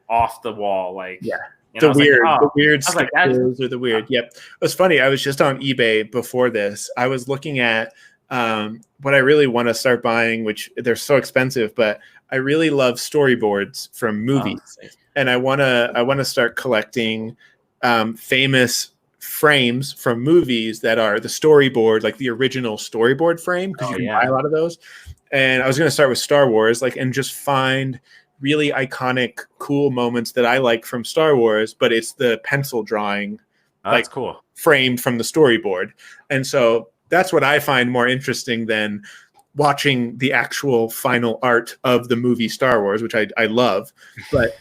off the wall, like the weird stickers or the weird. Yep. It was funny. I was just on eBay before this. I was looking at what I really want to start buying, which they're so expensive, but I really love storyboards from movies, and I want to start collecting famous frames from movies that are the storyboard, like the original storyboard frame, because you can buy a lot of those. And I was going to start with Star Wars, like, and just find really iconic, cool moments that I like from Star Wars, but it's the pencil drawing, that's cool, framed from the storyboard. And so that's what I find more interesting than watching the actual final art of the movie Star Wars, which I love, but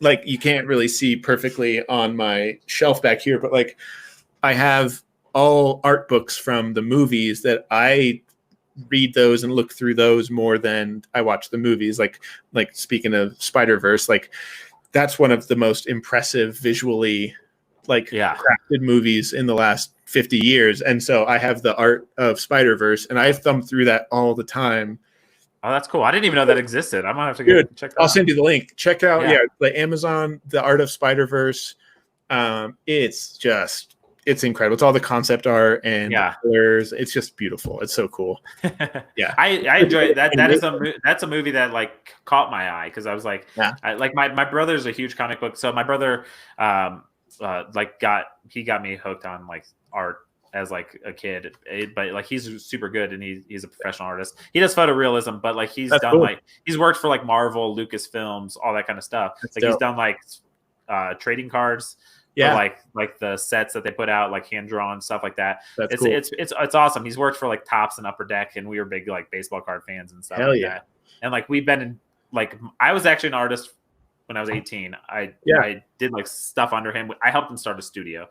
like you can't really see perfectly on my shelf back here, but like I have all art books from the movies that I read those and look through those more than I watch the movies. Like speaking of Spider-Verse, like that's one of the most impressive visually crafted movies in the last 50 years. And so I have the art of Spider-Verse and I thumb through that all the time. Oh, that's cool. I didn't even know that existed. I'm gonna have to go check that out. I'll send you the link. Check out the Amazon, the art of Spider-Verse. It's incredible. It's all the concept art and the colors. It's just beautiful. It's so cool. Yeah, I enjoy that. That's a movie that like caught my eye, because I was like, my brother's a huge comic book. So my brother, he got me hooked on like art as like a kid, but like he's super good and he's a professional artist. He does photorealism, but like he's he's worked for like Marvel, Lucasfilms, all that kind of stuff. He's done like trading cards. Yeah, like the sets that they put out, like hand drawn stuff like that. It's awesome. He's worked for like Topps and Upper Deck, and we were big like baseball card fans and stuff that. And like we've been in, like I was actually an artist when I was 18. I did like stuff under him. I helped him start a studio,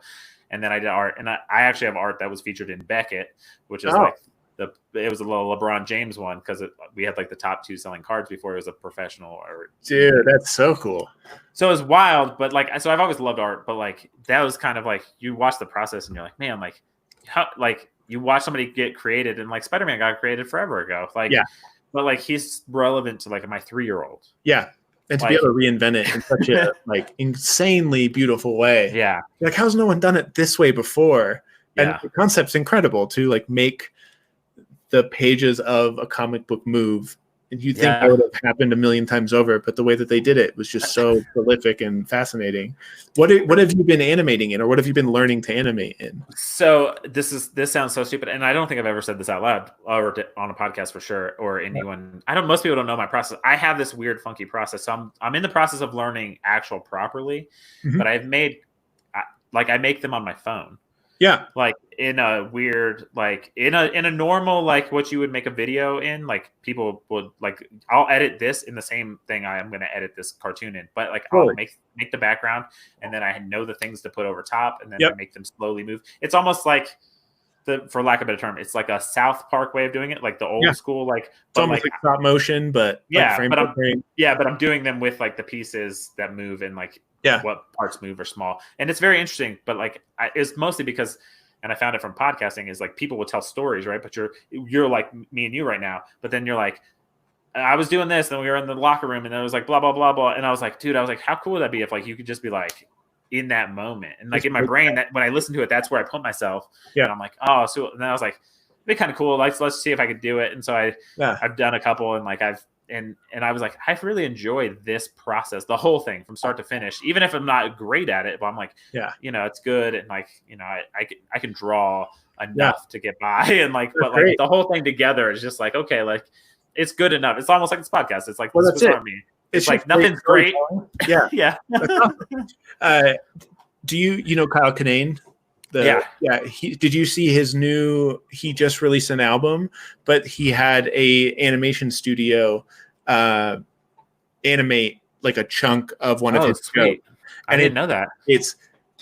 and then I did art. And I actually have art that was featured in Beckett, which is it was a little LeBron James one, because we had like the top 2 selling cards before he was a professional. Dude, that's so cool. So it was wild, but like, so I've always loved art, but like that was kind of like you watch the process and you're like, man, like how, like you watch somebody get created, and like Spider-Man got created forever ago. Like, but like he's relevant to like my 3-year-old. Yeah. And to be able to reinvent it in such a like insanely beautiful way. Yeah. Like, how's no one done it this way before? And the concept's incredible to like make the pages of a comic book move. And you'd think that would have happened a million times over, but the way that they did it was just so prolific and fascinating. What have you been animating in, or what have you been learning to animate in? So this sounds so stupid, and I don't think I've ever said this out loud or on a podcast for sure, or anyone. Most people don't know my process. I have this weird, funky process. So I'm in the process of learning actual properly, but I make them on my phone. Yeah. Like in a weird, like in a normal, like what you would make a video in, like people would like, I'll edit this in the same thing I'm going to edit this cartoon in, but like I'll make the background, and then I know the things to put over top, and then I make them slowly move. It's almost like for lack of a better term, it's like a South Park way of doing it, like the old school, like it's almost like stop motion, but but I'm doing them with like the pieces that move and like what parts move are small, and it's very interesting. But like it's mostly because, and I found it from podcasting, is like people will tell stories, right? But you're like me and you right now, but then you're like, I was doing this, and we were in the locker room, and then it was like blah blah blah blah, and I was like, dude, how cool would that be if like you could just be like in that moment, and like in my brain, that when I listen to it, that's where I put myself. And I'm like, oh, so and then I was like, it'd be kind of cool. Like, let's see if I could do it. And so I've done a couple, and like and I was like, I've really enjoyed this process, the whole thing from start to finish, even if I'm not great at it, but I'm like, it's good. And like, I can draw enough to get by, and like, but like the whole thing together is just like, okay, like it's good enough. It's almost like this podcast. It's like, that's it. It's like nothing's great. Yeah. Do you know Kyle Kinane? Did you see his he just released an album, but he had a animation studio animate like a chunk of one of his sweet. shows. I didn't know that. It's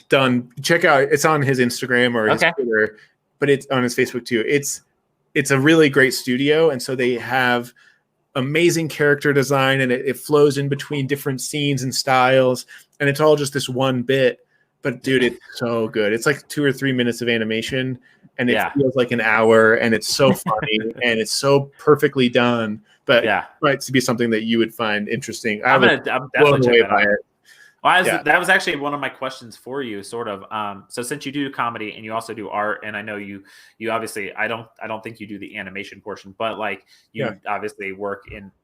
done. Check out. It's on his Instagram or his Twitter, but it's on his Facebook too. It's a really great studio, and so they have amazing character design, and it flows in between different scenes and styles, and it's all just this one bit. But dude, it's so good. It's like 2 or 3 minutes of animation, and it feels like an hour, and it's so funny and it's so perfectly done. But right to be something that you would find interesting. I'm definitely away by it. Well, that was actually one of my questions for you, sort of. So since you do comedy and you also do art, and I know you obviously, I don't think you do the animation portion, but like you obviously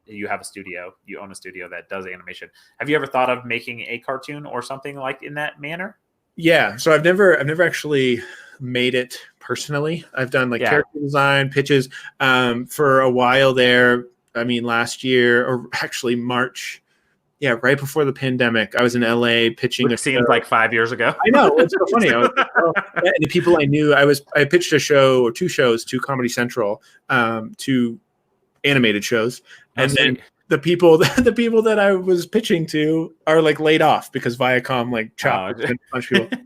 you have a studio, you own a studio that does animation. Have you ever thought of making a cartoon or something like in that manner? Yeah. So I've never actually made it personally. I've done like character design, pitches, for a while there. I mean, last year, or actually March. Yeah, right before the pandemic, I was in LA pitching. Which seems like 5 years ago. I know, it's so funny. And the people I knew, I pitched a show or 2 shows to Comedy Central, 2 animated shows, and then the people that I was pitching to are like laid off because Viacom like chopped a bunch of people.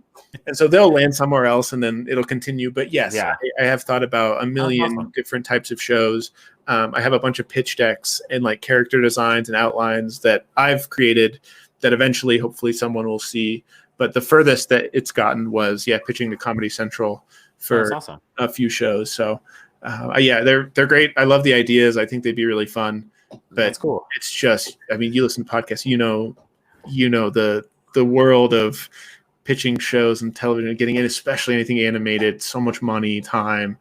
And so they'll land somewhere else, and then it'll continue. But yes, I have thought about a million different types of shows. I have a bunch of pitch decks and like character designs and outlines that I've created that eventually, hopefully, someone will see. But the furthest that it's gotten was pitching to Comedy Central for a few shows. So they're great. I love the ideas. I think they'd be really fun. But that's cool. It's just, I mean, you listen to podcasts, you know the world of pitching shows and television and getting in, especially anything animated, so much money, time,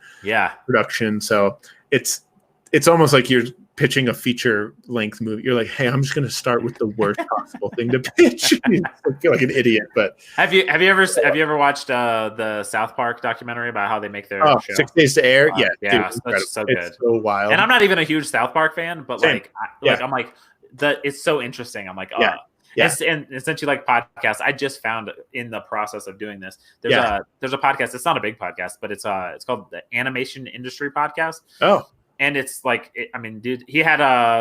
production. So it's almost like you're pitching a feature length movie. You're like, hey, I'm just going to start with the worst possible thing to pitch. I feel like an idiot, but have you ever watched the South Park documentary about how they make their show? 6 Days to Air? Dude, that's so good. It's so wild. And I'm not even a huge South Park fan, but I'm like, it's so interesting. I'm like, and since you like podcasts, I just found in the process of doing this, there's a podcast. It's not a big podcast, but it's called the Animation Industry Podcast. Oh, and it's like, dude, he had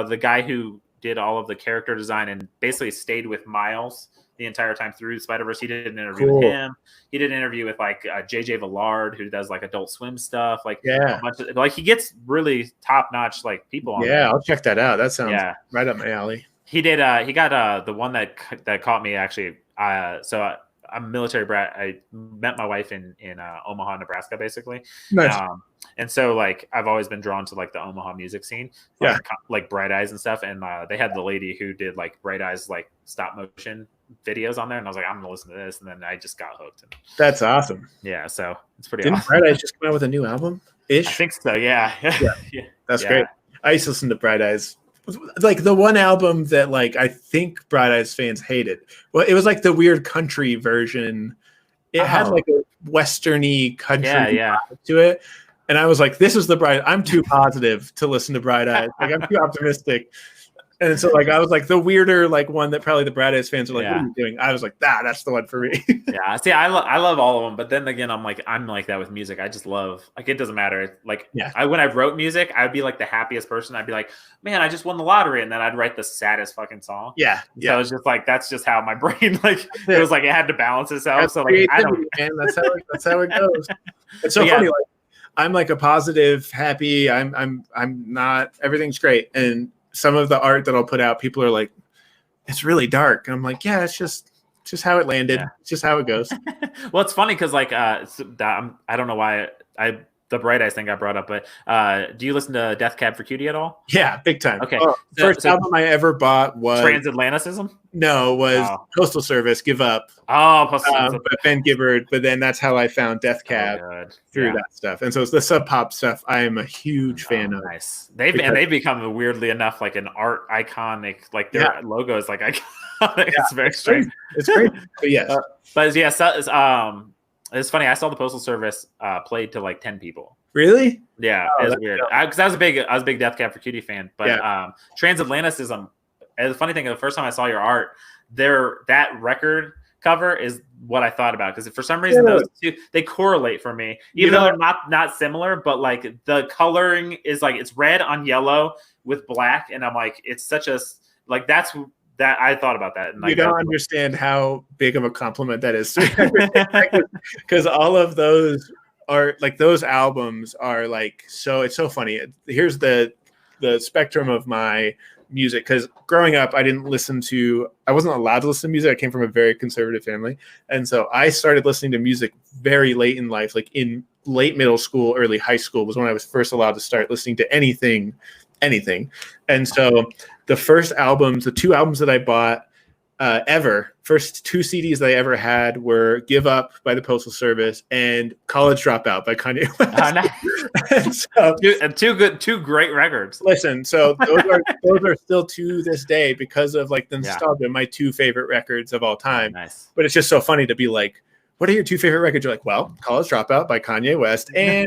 the guy who did all of the character design and basically stayed with Miles the entire time through Spider-Verse. He did an interview with him. He did an interview with like JJ Villard, who does like Adult Swim stuff. Like a bunch of, like he gets really top notch like people on there. I'll check that out. That sounds right up my alley. He did. He got the one that caught me actually. So I'm a military brat. I met my wife in Omaha, Nebraska, basically. Nice. And so like I've always been drawn to like the Omaha music scene, like Bright Eyes and stuff. And they had the lady who did like Bright Eyes like stop motion videos on there, and I was like, I'm gonna listen to this, and then I just got hooked. That's awesome. Yeah, so it's pretty. Didn't awesome. Bright Eyes just come out with a new album? I think so. Yeah. That's great. I used to listen to Bright Eyes. Like the one album that like I think Bright Eyes fans hated. Well, it was like the weird country version. It had like a westerny country vibe to it. And I was like, this is the Bright. I'm too positive to listen to Bright Eyes. Like I'm too optimistic. And so like I was like the weirder like one that probably the Bright Eyes fans are like, what are you doing? I was like, that's the one for me. See, I love all of them, but then again, I'm like that with music. I just love, like, it doesn't matter. Like when I wrote music, I'd be like the happiest person. I'd be like, man, I just won the lottery, and then I'd write the saddest fucking song. So it's just like that's just how my brain like it was like it had to balance itself. That's so like I don't. Man, that's how it goes. It's so funny. Like I'm like a positive, happy. I'm not. Everything's great, and some of the art that I'll put out, people are like, it's really dark. And I'm like, yeah, it's just how it landed. Yeah. It's just how it goes. Well, it's funny because like I don't know why the Bright Eyes thing got brought up, but do you listen to Death Cab for Cutie at all? Yeah, big time. Okay. First album I ever bought was Transatlanticism? No, was Postal Service, Give Up. Oh, Postal Service. But Ben Gibbard, but then that's how I found Death Cab through that stuff. And so it's the Sub Pop stuff I am a huge fan of. Nice. They've become weirdly enough like an art iconic, like their logo is like iconic. It's very strange. It's great. But yes. It's funny. I saw the Postal Service played to like 10 people. Really? Yeah, it was weird. Because I was a big Death Cab for Cutie fan. But Transatlanticism. And the funny thing, the first time I saw your art, that record cover is what I thought about, because for some reason those two, they correlate for me, even though they're not similar. But like the coloring is like it's red on yellow with black, and I'm like, it's such a like that's that I thought about that. And you don't understand how big of a compliment that is, because all of those are like, those albums are like, so it's so funny. Here's the spectrum of my music, because growing up I wasn't allowed to listen to music. I came from a very conservative family, and so I started listening to music very late in life, like in late middle school, early high school was when I was first allowed to start listening to anything. And so the two albums that I bought first 2 CDs that I ever had were Give Up by the Postal Service and College Dropout by Kanye West. And two great records. Listen, so those are still to this day, because of like the nostalgia, my 2 favorite records of all time. Nice. But it's just so funny to be like, what are your 2 favorite records? You're like, well, College Dropout by Kanye West and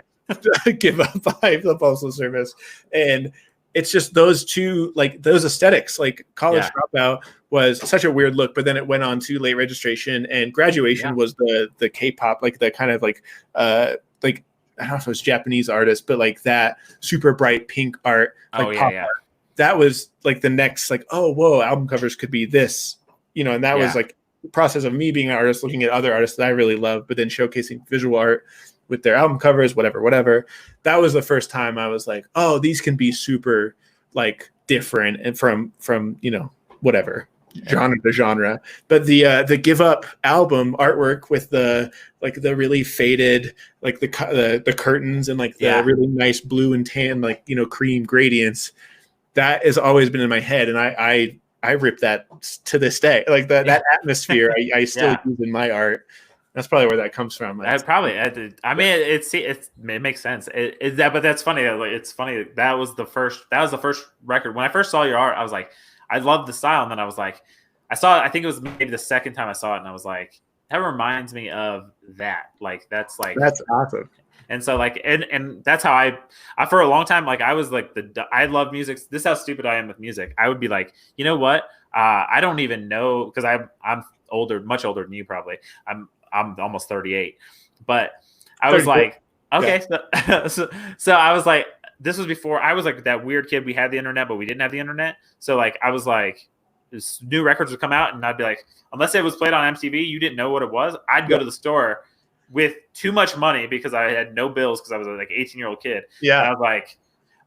Give Up by the Postal Service. And it's just those 2, like those aesthetics, like College Dropout was such a weird look, but then it went on to Late Registration, and Graduation was the K-pop, like the kind of like I don't know if it was Japanese artist, but like that super bright pink art, like pop art. That was like the next, like, oh, whoa, album covers could be this, and that was like the process of me being an artist, looking at other artists that I really love, but then showcasing visual art with their album covers, whatever. That was the first time I was like, oh, these can be super like different and from whatever genre to genre. But the Give Up album artwork with the really faded, like the curtains and like the really nice blue and tan, like cream gradients, that has always been in my head, and I rip that to this day. Like that atmosphere I still use in my art. That's probably where that comes from. I mean, it makes sense. But that's funny. Like, it's funny. That was the first record. When I first saw your art, I was like, I love the style. And then I was like, I saw it. I think it was maybe the second time I saw it, and I was like, that reminds me of that. Like, that's awesome. And so like, and that's how I for a long time, like I was like I love music. This is how stupid I am with music. I would be like, you know what? I don't even know, because I'm older, much older than you probably. I'm almost 38, but I was like, okay. Yeah. So I was like, this was before I was like that weird kid. We had the internet, but we didn't have the internet. So like, I was like, new records would come out, and I'd be like, unless it was played on MTV, you didn't know what it was. I'd go to the store with too much money because I had no bills, because I was like 18-year-old kid. Yeah. And I was like,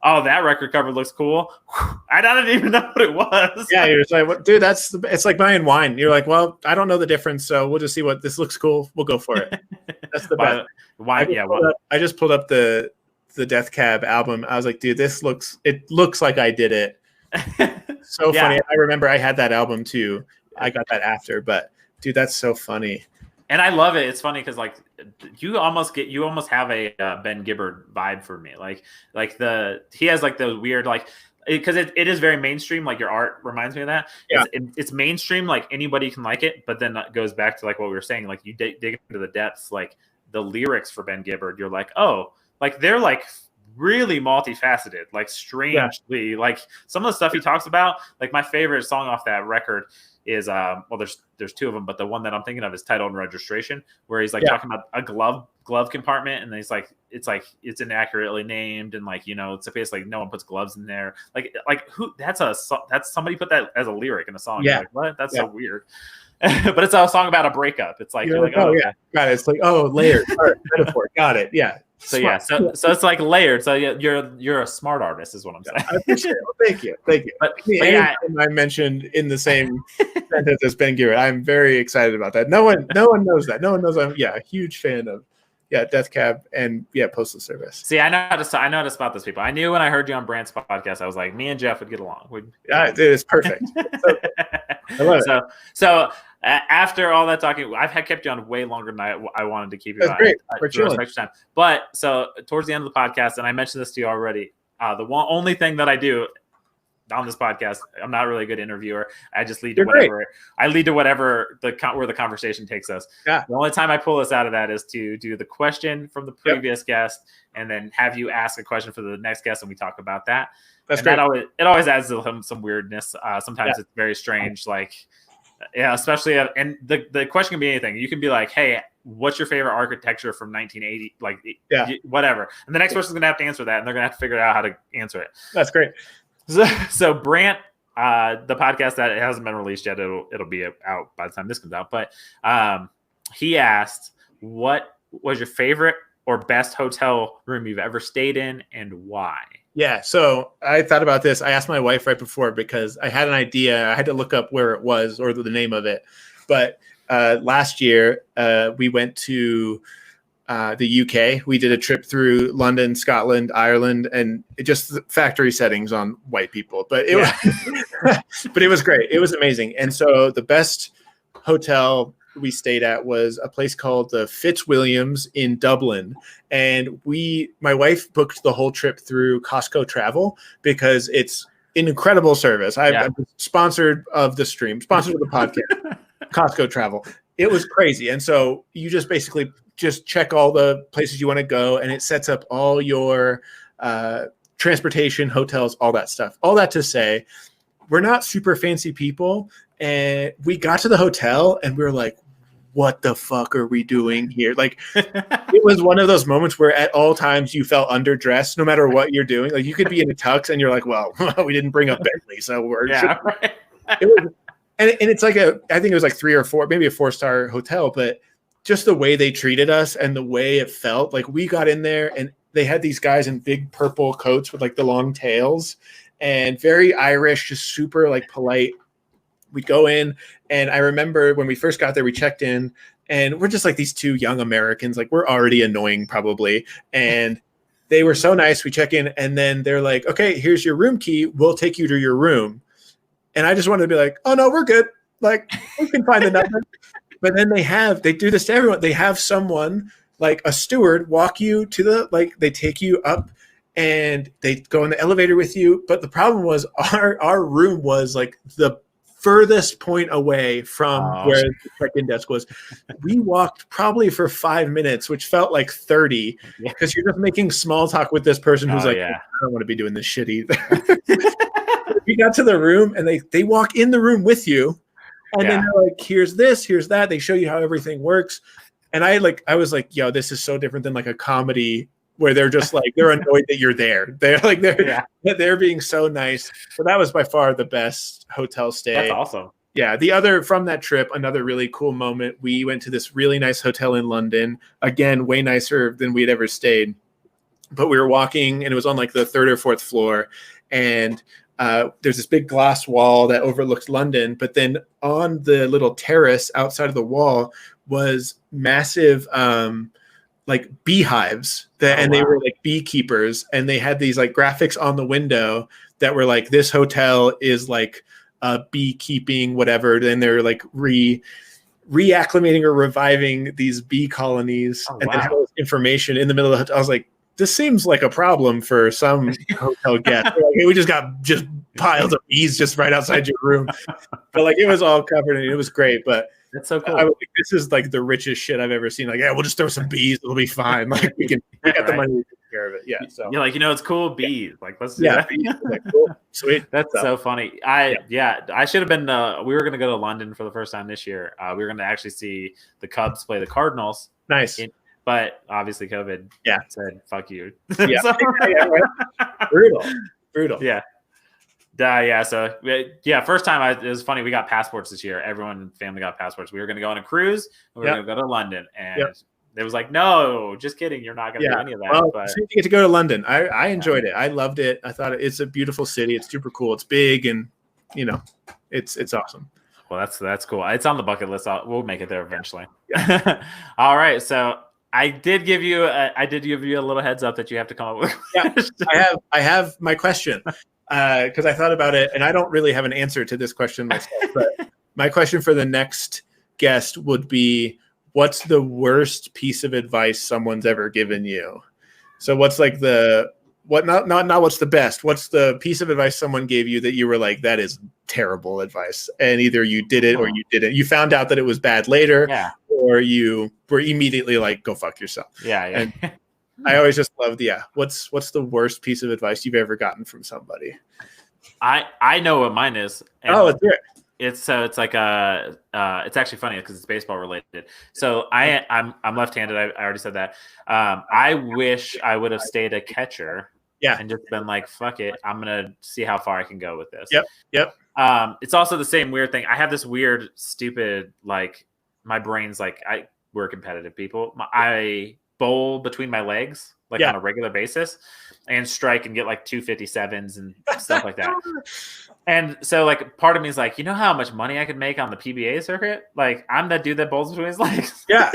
oh, that record cover looks cool. I didn't even know what it was. Yeah, you're just like, well, dude, it's like buying wine. You're like, well, I don't know the difference, so we'll just see what this looks cool. We'll go for it. That's the best. Wine, I just pulled up the Death Cab album. I was like, dude, it looks like I did it. So funny. I remember I had that album too. I got that after, but dude, that's so funny. And I love it. It's funny because like you almost have a Ben Gibbard vibe for me. Like he has like those weird, like, because it is very mainstream. Like your art reminds me of that. Yeah. It's mainstream. Like anybody can like it, but then it goes back to like what we were saying. Like you dig into the depths. Like the lyrics for Ben Gibbard, you're like, oh, like they're like really multifaceted. Like strangely, like some of the stuff he talks about. Like my favorite song off that record is there's 2 of them, but the one that I'm thinking of is Title and Registration, where he's like talking about a glove compartment, and he's like it's inaccurately named, and like it's basically like no one puts gloves in there. Like who that's somebody put that as a lyric in a song. Yeah, like, what? That's so weird. But it's a song about a breakup. It's like you're like, oh yeah, got it. It's like, oh, layered metaphor. Got it. Yeah. So so it's like layered. So you're a smart artist, is what I'm saying. I appreciate it. Well, thank you. But I mentioned in the same sentence as Ben Gibbard, I'm very excited about that. No one knows that. No one knows I'm a huge fan of Death Cab and Postal Service. See, I know how to spot those people. I knew when I heard you on Brandt's podcast, I was like, me and Geoff would get along. Dude, it's perfect. I love it. So after all that talking, I've kept you on way longer than I wanted to keep you on. That's great. We're chilling. Time. But so towards the end of the podcast, and I mentioned this to you already, the only thing that I do on this podcast, I'm not really a good interviewer. I just lead to whatever. Great. I lead to whatever where the conversation takes us. Yeah. The only time I pull us out of that is to do the question from the previous guest, and then have you ask a question for the next guest, and we talk about that. That's great. It always adds some weirdness. Sometimes it's very strange, like. Yeah, especially and the question can be anything. You can be like, "Hey, what's your favorite architecture from 1980?" Like, whatever. And the next person's gonna have to answer that, and they're gonna have to figure out how to answer it. That's great. So Brandt, the podcast that it hasn't been released yet. It'll be out by the time this comes out. But he asked, what was your favorite or best hotel room you've ever stayed in, and why? Yeah, so I thought about this. I asked my wife right before because I had an idea. I had to look up where it was or the name of it. But last year, we went to the UK. We did a trip through London, Scotland, Ireland, and just factory settings on white people. But it was great. It was amazing. And so the best hotel we stayed at was a place called the Fitzwilliams in Dublin. And my wife booked the whole trip through Costco Travel because it's an incredible service. I'm sponsored of the podcast, Costco Travel. It was crazy. And so you just basically just check all the places you want to go, and it sets up all your transportation, hotels, all that stuff. All that to say, we're not super fancy people. And we got to the hotel and we were like, what the fuck are we doing here? Like, it was one of those moments where at all times you felt underdressed, no matter what you're doing. Like, you could be in a tux and you're like, well, we didn't bring up Bentley, so we're right. It was, and it's like I think it was like 3 or 4, maybe a 4-star hotel, but just the way they treated us and the way it felt, like we got in there and they had these guys in big purple coats with like the long tails and very Irish, just super like polite. We'd go in, and I remember when we first got there, we checked in, and we're just like these 2 young Americans, like we're already annoying probably. And they were so nice. We check in, and then they're like, okay, here's your room key. We'll take you to your room. And I just wanted to be like, oh no, we're good. Like, we can find the number. But then they do this to everyone. They have someone like a steward walk you to they take you up and they go in the elevator with you. But the problem was our room was like the furthest point away from where the check-in desk was. We walked probably for 5 minutes, which felt like 30, because you're just making small talk with this person who's I don't want to be doing this shit either. We got to the room and they walk in the room with you, and then they're like, here's this, here's that. They show you how everything works. And I was like, yo, this is so different than like a comedy where they're just like, they're annoyed that you're there. They're being so nice. So that was by far the best hotel stay. That's awesome. Yeah. The other from that trip, another really cool moment. We went to this really nice hotel in London. Again, way nicer than we'd ever stayed. But we were walking, and it was on like the 3rd or 4th floor. And there's this big glass wall that overlooks London. But then on the little terrace outside of the wall was massive like beehives and they were like beekeepers, and they had these like graphics on the window that were like, this hotel is like beekeeping, whatever. Then they're like reacclimating or reviving these bee colonies. And then had all this information in the middle of the hotel. I was like, this seems like a problem for some hotel guest. Like, hey, we just piles of bees just right outside your room. But like, it was all covered and it was great. But that's so cool. This is like the richest shit I've ever seen. Like, we'll just throw some bees. It'll be fine. Like, we got the money to take care of it. Yeah. So you're like, it's cool. Bees. Like, let's do that. Like, cool. Sweet. That's so funny. I should have been, we were going to go to London for the first time this year. We were going to actually see the Cubs play the Cardinals. Nice. But obviously COVID said, fuck you. Yeah. Right? Brutal. Yeah. So first time it was funny. We got passports this year. Everyone in the family got passports. We were going to go on a cruise. And we were going to go to London, and it was like, no, just kidding. You're not going to do any of that. Well, but you get to go to London. I enjoyed it. I loved it. I thought it's a beautiful city. It's super cool. It's big, and it's awesome. Well, that's cool. It's on the bucket list. We'll make it there eventually. All right. So I did give you a little heads up that you have to come up with. Yeah, I have my question. Because I thought about it, and I don't really have an answer to this question myself. But my question for the next guest would be, what's the worst piece of advice someone's ever given you? So what's like not what's the best? What's the piece of advice someone gave you that you were like, that is terrible advice, and either you did it or you didn't. You found out that it was bad later, or you were immediately like, go fuck yourself. Yeah. And I always just loved, what's the worst piece of advice you've ever gotten from somebody? I know what mine is. Let's hear it. It's like it's actually funny because it's baseball related. So I'm left-handed. I already said that. I wish I would have stayed a catcher. Yeah. And just been like, fuck it. I'm gonna see how far I can go with this. Yep. It's also the same weird thing. I have this weird, stupid, like my brain's like, we're competitive people. I bowl between my legs, like on a regular basis, and strike and get like 257s and stuff like that. And so like part of me is like, you know how much money I could make on the PBA circuit? Like I'm that dude that bowls between his legs. Yeah.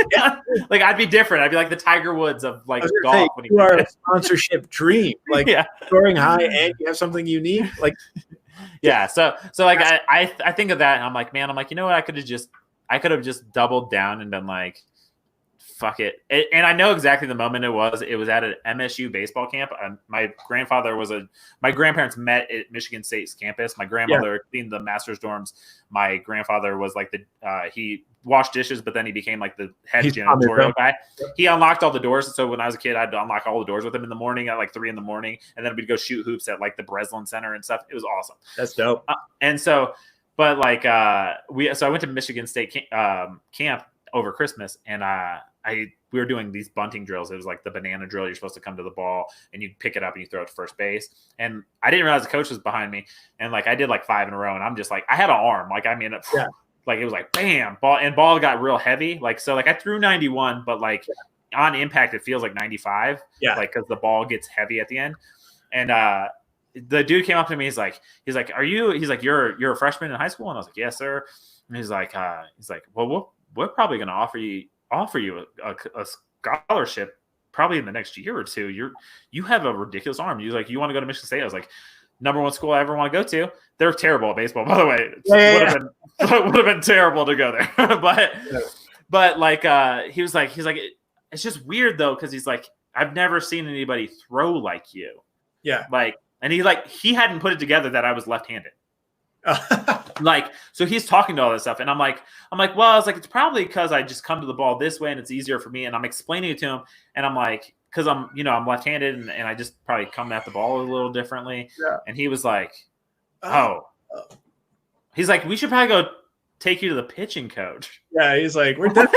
Like I'd be different. I'd be like the Tiger Woods of like golf. When you are a sponsorship dream, like scoring high and you have something unique. Like, So like I think of that and I'm like, man, you know what? I could have just doubled down and been like, fuck it. And I know exactly the moment it was at an MSU baseball camp. My grandparents met at Michigan State's campus. My grandmother cleaned the master's dorms. My grandfather was like he washed dishes, but then he became like the head janitorial guy. He unlocked all the doors. So when I was a kid, I'd unlock all the doors with him in the morning at like 3 a.m. And then we'd go shoot hoops at like the Breslin Center and stuff. It was awesome. That's dope. And so, but like I went to Michigan State camp over Christmas, and we were doing these bunting drills. It was like the banana drill. You're supposed to come to the ball and you pick it up and you throw it to first base. And I didn't realize the coach was behind me. And like I did like 5 in a row, and I'm just like, I had an arm. Like I mean, like it was like bam, ball got real heavy. Like so, like I threw 91, but like on impact it feels like 95. Yeah, like because the ball gets heavy at the end. And the dude came up to me. He's like, you're a freshman in high school? And I was like, yes, sir. And he's like, well, we're probably going to offer you a scholarship probably in the next year or two. You have a ridiculous arm. You want to go to Michigan State? I was like, #1 school I ever want to go to. They're terrible at baseball, by the way. Would have been terrible to go there. but like he was like it's just weird though, because he's like, I've never seen anybody throw like you. Yeah. Like, and he hadn't put it together that I was left-handed. Like, so he's talking to all this stuff, and I'm like, well, I was like, it's probably because I just come to the ball this way and it's easier for me. And I'm explaining it to him, and I'm like, because I'm left-handed and I just probably come at the ball a little differently. Yeah. And he was like, he's like, we should probably go take you to the pitching coach. Yeah, he's like, we're done.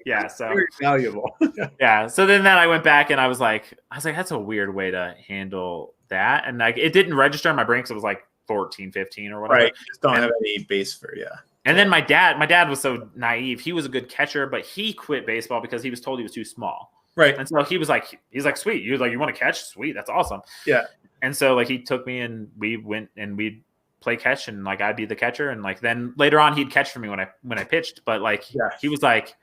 Yeah, so very valuable. Yeah. So then I went back and I was like, that's a weird way to handle that. And like it didn't register in my brain because it was like 14, 15 or whatever. Right. Just don't have any base for And then my dad was so naive. He was a good catcher, but he quit baseball because he was told he was too small. Right. And so he's like, sweet. You want to catch? Sweet. That's awesome. Yeah. And so like he took me and we went and we'd play catch, and like I'd be the catcher, and like then later on he'd catch for me when I pitched. But like he was like,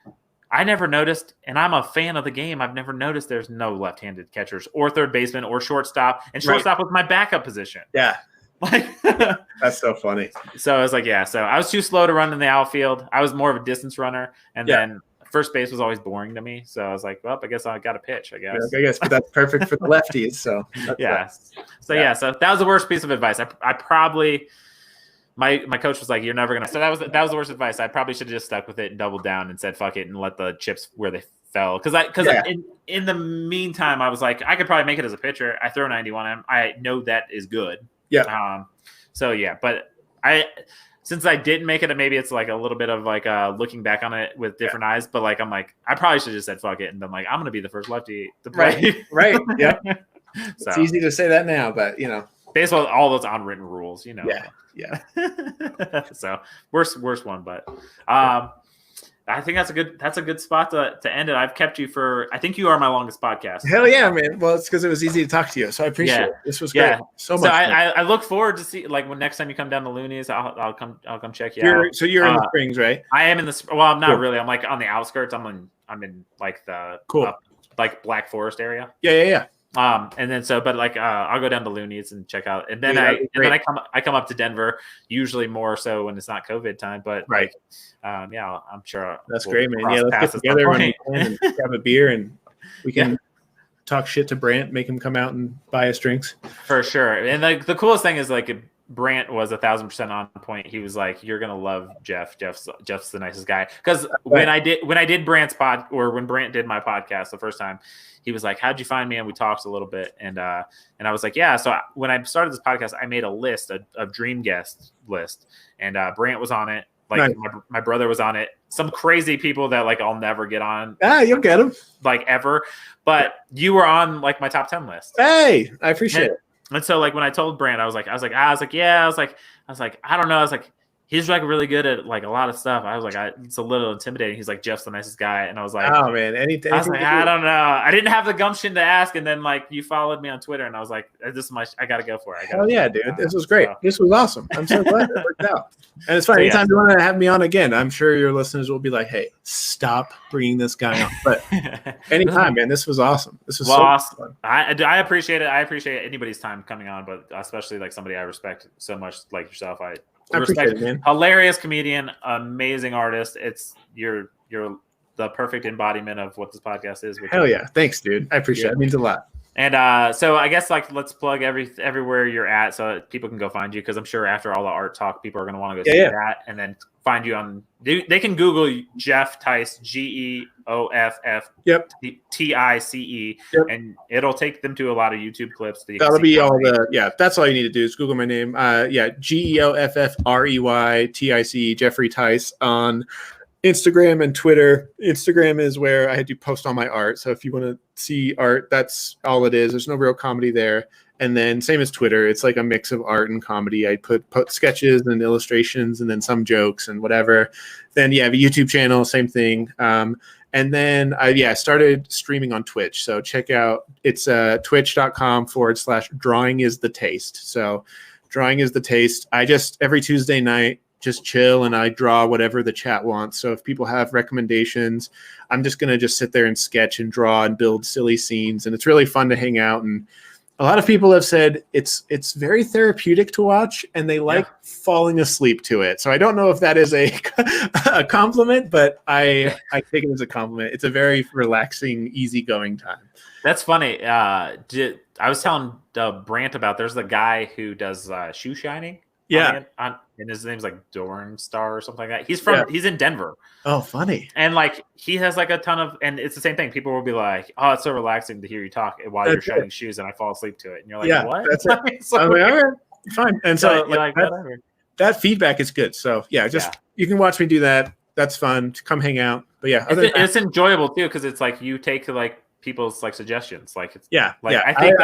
I never noticed, and I'm a fan of the game, I've never noticed there's no left-handed catchers or third baseman or shortstop, and shortstop was my backup position. Yeah. Like that's so funny. So I was like, so I was too slow to run in the outfield. I was more of a distance runner, and then first base was always boring to me. So I was like, well, I guess I got to pitch, I guess. But that's perfect for the lefties. So so that was the worst piece of advice. I probably my coach was like, you're never gonna. So that was the worst advice. I probably should have just stuck with it and doubled down and said fuck it and let the chips where they fell. Because in the meantime, I was like, I could probably make it as a pitcher. I throw 91. I know that is good. Yeah. But since I didn't make it, maybe it's like a little bit of like looking back on it with different eyes. But like I'm like, I probably should have just said fuck it and been like, I'm gonna be the first lefty to play. Right. Yeah. So, it's easy to say that now, but baseball, all those unwritten rules, Yeah. So worst one, but I think that's a good spot to end it. I've kept you for, I think you are my longest podcast. Hell yeah, man. Well, it's because it was easy to talk to you, so I appreciate it. This was great. So much. So I look forward to see, like, when next time you come down to Looney's, I'll come check you out. So you're in the Springs, right? I am in the. Well, I'm not really. I'm like on the outskirts. I'm in like the like Black Forest area. Yeah. And then I'll go down to Looney's and check out, and then I come up to Denver, usually more so when it's not COVID time, but I'm sure that's great, man. Yeah, let's get together when we can and grab a beer, and we can talk shit to Brant, make him come out and buy us drinks for sure. And like the coolest thing is like Brant was 1,000% on point. He was like, "You're gonna love Geoff. Jeff's the nicest guy." Because when I did Brant's when Brant did my podcast the first time, he was like, "How'd you find me?" And we talked a little bit, and I was like, "Yeah." So when I started this podcast, I made a list, a dream guest list, and Brant was on it. Like my brother was on it. Some crazy people that like I'll never get on. You'll get them like ever. But you were on like my top 10 list. Hey, I appreciate it. And so like when I told Brant, I was like, I was like, I don't know. I was like, he's like really good at like a lot of stuff. I was like, it's a little intimidating. He's like, Jeff's the nicest guy. And I was like, oh man, anything. I was like, I don't know. I didn't have the gumption to ask. And then like you followed me on Twitter and I was like, this is I got to go for it. Oh yeah, dude. This was great. This was awesome. I'm so glad it worked out. And it's fine. Anytime you want to have me on again, I'm sure your listeners will be like, hey, stop bringing this guy on. But anytime, man, this was awesome. This was so fun. I appreciate it. I appreciate anybody's time coming on, but especially like somebody I respect so much like yourself. I appreciate it, man. Hilarious comedian, amazing artist. You're the perfect embodiment of what this podcast is. Hell yeah. Thanks, dude. I appreciate it. It means a lot. And so I guess like let's plug everywhere you're at so people can go find you, because I'm sure after all the art talk, people are going to want to go see that and then find you on. They can Google Geoff Tice, GEOFF TICE, and it'll take them to a lot of YouTube clips. That'll be all that's all you need to do is Google my name. GEOFFREYTICE, Geoffrey Tice on Instagram and Twitter. Instagram is where I do post all my art. So if you want to see art, that's all it is. There's no real comedy there. And then same as Twitter, it's like a mix of art and comedy. I put sketches and illustrations and then some jokes and whatever. Then I have a YouTube channel, same thing. And then I started streaming on Twitch. So check out, it's twitch.com/drawing is the taste. So drawing is the taste. I just every Tuesday night just chill and I draw whatever the chat wants. So if people have recommendations, I'm just going to just sit there and sketch and draw and build silly scenes. And it's really fun to hang out. And a lot of people have said it's very therapeutic to watch and they like falling asleep to it. So I don't know if that is a compliment, but I take it as a compliment. It's a very relaxing, easygoing time. That's funny. I was telling Brant about, there's the guy who does shoe shining. Yeah. And his name's like Dorn Star or something like that. He's in Denver. Oh, funny. And like he has like a ton of, and it's the same thing. People will be like, oh, it's so relaxing to hear you talk while you're shining shoes, and I fall asleep to it. And you're like, what? That's it. So I'm like, all right, fine. And so like that feedback is good. So you can watch me do that. That's fun. Come hang out. But it's enjoyable too, because it's like you take like people's like suggestions, like I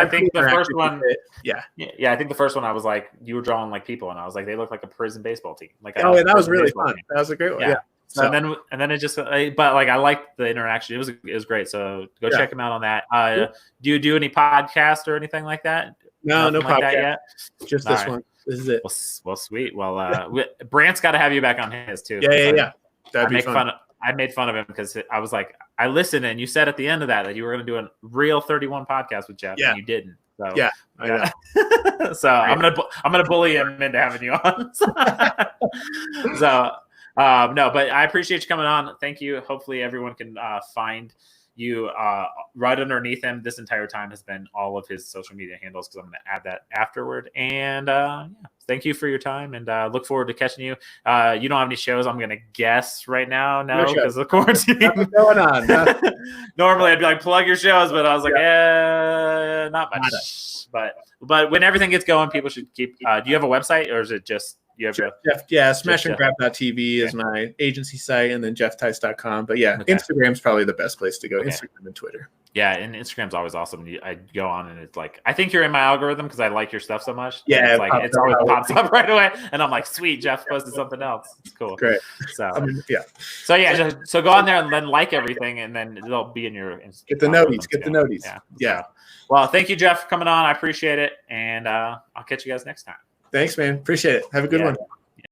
think the first one I think the first one I was like, you were drawing like people and I was like, they look like a prison baseball team, like that was really fun. That was a great one. So and then it just but like I liked the interaction. It was great. So go check him out on that. Do you do any podcast or anything like that? No like podcast that yet? Just this one. This is it. Well sweet. Well Brant's got to have you back on his too. That'd be fun. I made fun of him because I was like, I listened and you said at the end of that you were going to do a real 31 podcast with Geoff, and you didn't. So I know. So I'm gonna bully him into having you on. No, but I appreciate you coming on. Thank you. Hopefully everyone can find you right underneath him. This entire time has been all of his social media handles, because I'm going to add that afterward. And thank you for your time, and look forward to catching you. You don't have any shows, I'm going to guess right now. No, because of quarantine. What's going on? Normally I'd be like, plug your shows, but I was like, not much. But when everything gets going, people should keep. Do you have a website, or is it just? Smashandgrab.tv is my agency site, and then geofftice.com. But Instagram's probably the best place to go. Instagram and Twitter. Yeah, and Instagram's always awesome. I go on and it's like, I think you're in my algorithm because I like your stuff so much. Yeah, it always pops up right away, and I'm like, sweet, Geoff posted something else. It's cool. Great. So so go on there and then like everything, and then it'll be in your Instagram. Get the noties. Yeah. Well, thank you, Geoff, for coming on. I appreciate it, and I'll catch you guys next time. Thanks, man. Appreciate it. Have a good one.